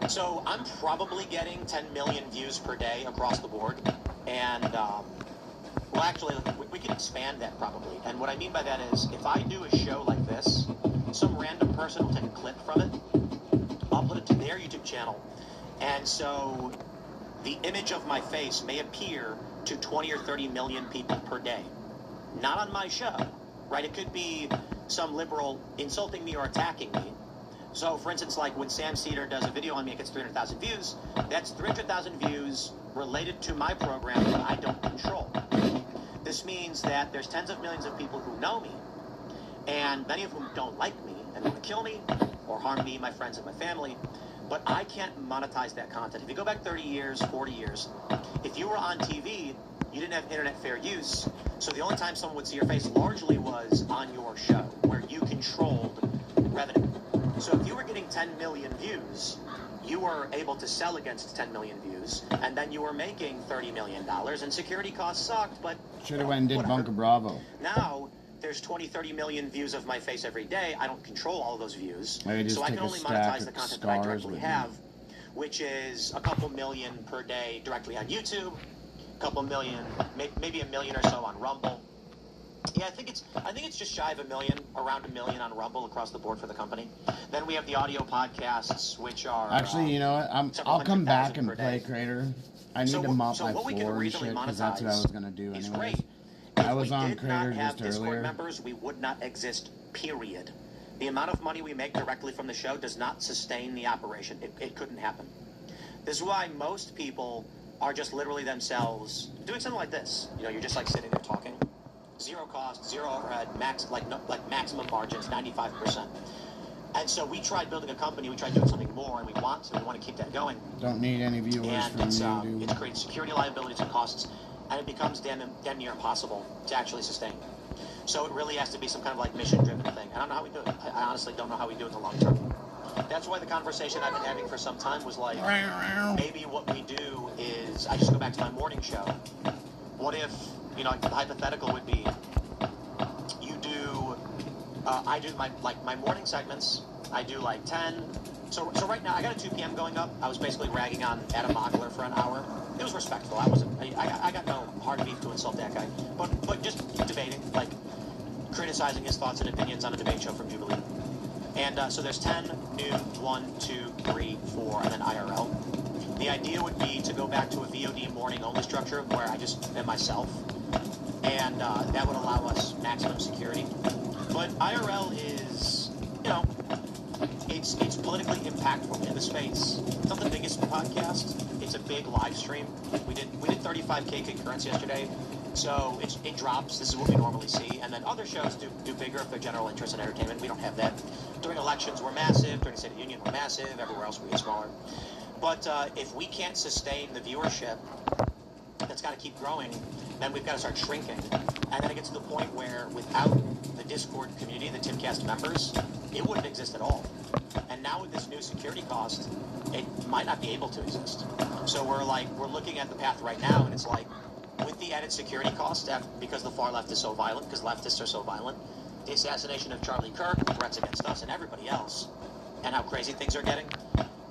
So I'm probably getting 10 million views per day across the board. And, well, actually, we can expand that probably. And what I mean by that is if I do a show like this, some random person will take a clip from it, upload it to their YouTube channel. And so the image of my face may appear to 20 or 30 million people per day. Not on my show, right? It could be some liberal insulting me or attacking me. So, for instance, like when Sam Cedar does a video on me, it gets 300,000 views. That's 300,000 views related to my program that I don't control. This means that there's tens of millions of people who know me, and many of whom don't like me and want to kill me or harm me, my friends, and my family. But I can't monetize that content. If you go back 30 years, 40 years, if you were on TV, you didn't have internet fair use. So the only time someone would see your face largely was on your show, where you controlled revenue. So if you were getting 10 million views, you were able to sell against 10 million views, and then you were making $30 million, and security costs sucked, but... Should have went and did Bunker Bravo. Now, there's 20, 30 million views of my face every day. I don't control all of those views. So I can only monetize the content that I directly have, which is a couple million per day directly on YouTube, a couple million, maybe 1 million or so on Rumble. Yeah, I think it's just shy of 1 million, around 1 million on Rumble across the board for the company. Then we have the audio podcasts, which are actually, you know what? I'll come back and play Crater. I need to mop my floor and shit because that's what I was gonna do anyway. I was on Crater just Discord members, we would not exist, period. The amount of money we make directly from the show does not sustain the operation. It couldn't happen. This is why most people are just literally themselves doing something like this. You know, you're just like sitting there talking. Zero cost, zero overhead, maximum margins, 95%. And so we tried building a company, we tried doing something more, and we want to keep that going. Don't need any viewers and from you, dude. It's created security liabilities and costs, and it becomes damn near impossible to actually sustain. So it really has to be some kind of like mission-driven thing. I don't know how we do it. I honestly don't know how we do it in the long term. That's why the conversation I've been having for some time was like, maybe what we do is, I just go back to my morning show. What if, you know, like the hypothetical would be, you do I do my morning segments. I do like 10. So right now I got a 2 p.m. going up. I was basically ragging on Adam Mockler for an hour. It was respectful. I got no hard beef to insult that guy. But just debating, like criticizing his thoughts and opinions on a debate show from Jubilee. And so there's 10, noon, 1, 2, 3, 4, and then IRL. The idea would be to go back to a VOD morning only structure where I just am myself, and that would allow us maximum security. But IRL is, you know, it's politically impactful in the space. It's not the biggest podcast. It's a big live stream. We did 35K concurrence yesterday, so it drops. This is what we normally see, and then other shows do bigger if they're general interest and entertainment. We don't have that. During elections, we're massive. During the State of the Union, we're massive. Everywhere else, we get smaller. But if we can't sustain the viewership, that's got to keep growing, then we've got to start shrinking. And then it gets to the point where without the Discord community, the Timcast members, it wouldn't exist at all. And now with this new security cost, it might not be able to exist. So we're looking at the path right now, and it's like, with the added security cost, because the far left is so violent, because leftists are so violent, the assassination of Charlie Kirk, the threats against us and everybody else, and how crazy things are getting,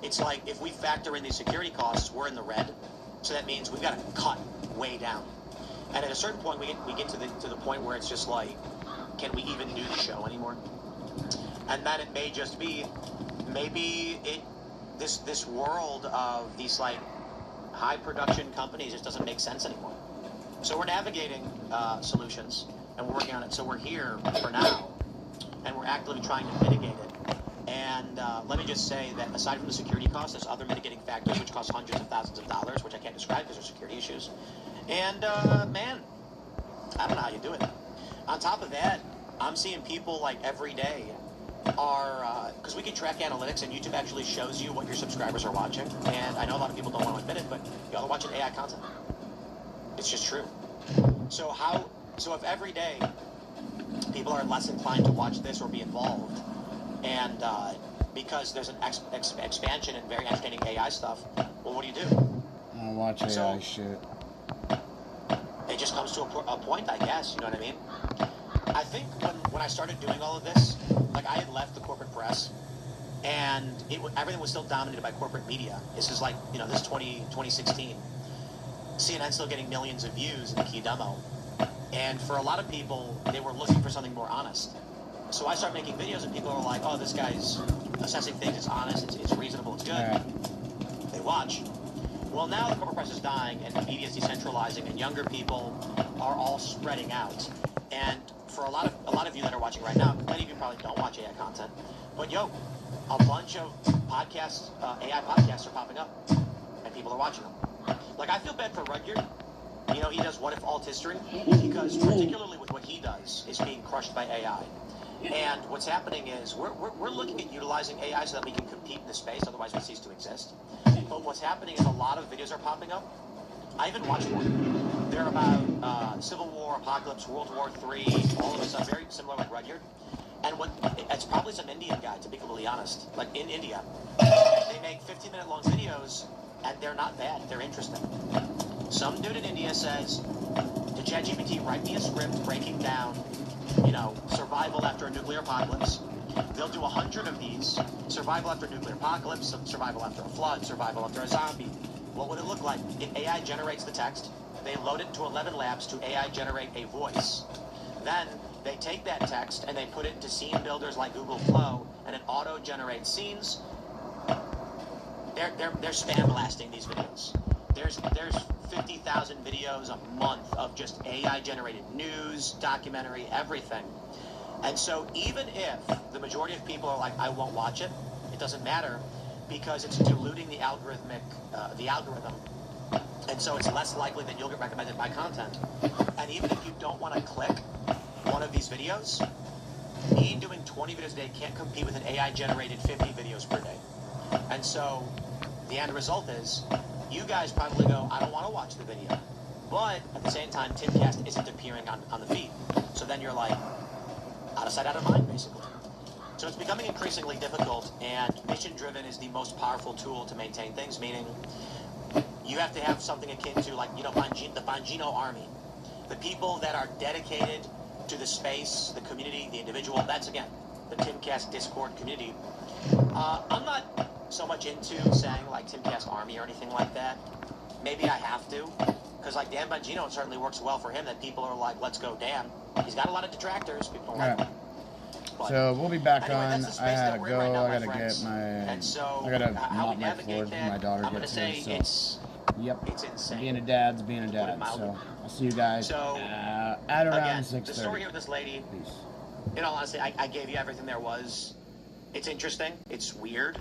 it's like if we factor in these security costs, we're in the red. So that means we've got to cut way down. And at a certain point, we get to the point where it's just like, can we even do the show anymore? And then it may just be, maybe this world of these like high production companies just doesn't make sense anymore. So we're navigating solutions, and we're working on it. So we're here for now, and we're actively trying to mitigate it. And let me just say that aside from the security costs, there's other mitigating factors which cost hundreds of thousands of dollars, which I can't describe because they're security issues. And man, I don't know how you do it. On top of that, I'm seeing people like every day are, because we can track analytics, and YouTube actually shows you what your subscribers are watching. And I know a lot of people don't want to admit it, but y'all are watching AI content. It's just true. So if every day people are less inclined to watch this or be involved, and because there's an expansion in very entertaining AI stuff, well, what do you do? I watch AI shit. It just comes to a point, I guess, you know what I mean? I think when I started doing all of this, like I had left the corporate press, and everything was still dominated by corporate media. This is like, you know, this 2016. CNN's still getting millions of views in the key demo. And for a lot of people, they were looking for something more honest. So I started making videos, and people are like, oh, this guy's assessing things, it's honest, it's reasonable, it's good. Yeah. They watch. Well, now the corporate press is dying, and the media is decentralizing, and younger people are all spreading out. And for a lot of you that are watching right now, many of you probably don't watch AI content, but yo, a bunch of podcasts, AI podcasts are popping up, and people are watching them. Like, I feel bad for Rudyard. You know, he does What If Alt History, because particularly with what he does is being crushed by AI. And what's happening is we're looking at utilizing AI so that we can compete in the space, otherwise we cease to exist. But what's happening is a lot of videos are popping up. I even watched one. They're about Civil War, Apocalypse, World War III, all of this, very similar like Rudyard. And it's probably some Indian guy, to be completely honest, like in India. They make 15-minute long videos, and they're not bad, they're interesting. Some dude in India says to ChatGPT, write me a script breaking down, you know, survival after a nuclear apocalypse. They'll do 100 of these. Survival after a nuclear apocalypse, survival after a flood, survival after a zombie. What would it look like? If AI generates the text, they load it to 11 labs to AI generate a voice. Then they take that text and they put it into scene builders like Google Flow, and it auto-generates scenes. They're spam blasting these videos. There's 50,000 videos a month of just AI-generated news, documentary, everything. And so even if the majority of people are like, I won't watch it, it doesn't matter, because it's diluting the algorithm. And so it's less likely that you'll get recommended by content. And even if you don't want to click one of these videos, me doing 20 videos a day can't compete with an AI-generated 50 videos per day. And so the end result is, you guys probably go, I don't want to watch the video. But at the same time, Timcast isn't appearing on the feed. So then you're like, out of sight, out of mind, basically. So it's becoming increasingly difficult, and mission-driven is the most powerful tool to maintain things, meaning you have to have something akin to, like, you know, the Bongino army. The people that are dedicated to the space, the community, the individual. That's, again, the Timcast Discord community. I'm not so much into saying, like, Timcast Army or anything like that. Maybe I have to. Because, like, Dan Bongino, it certainly works well for him that people are like, let's go Dan. He's got a lot of detractors. People don't like him. So we'll be back Anyway, on. that's the I space had that to we're go. in right now, I my gotta friends. get my. And so, I gotta how we mop my floor navigate before that, my daughter I'm gonna gets say here. So. it's It's insane. Being a dad's being a dad. So I'll see you guys at around again, 6:30. the story here with this lady. In all honesty, I gave you everything there was. It's interesting. It's weird.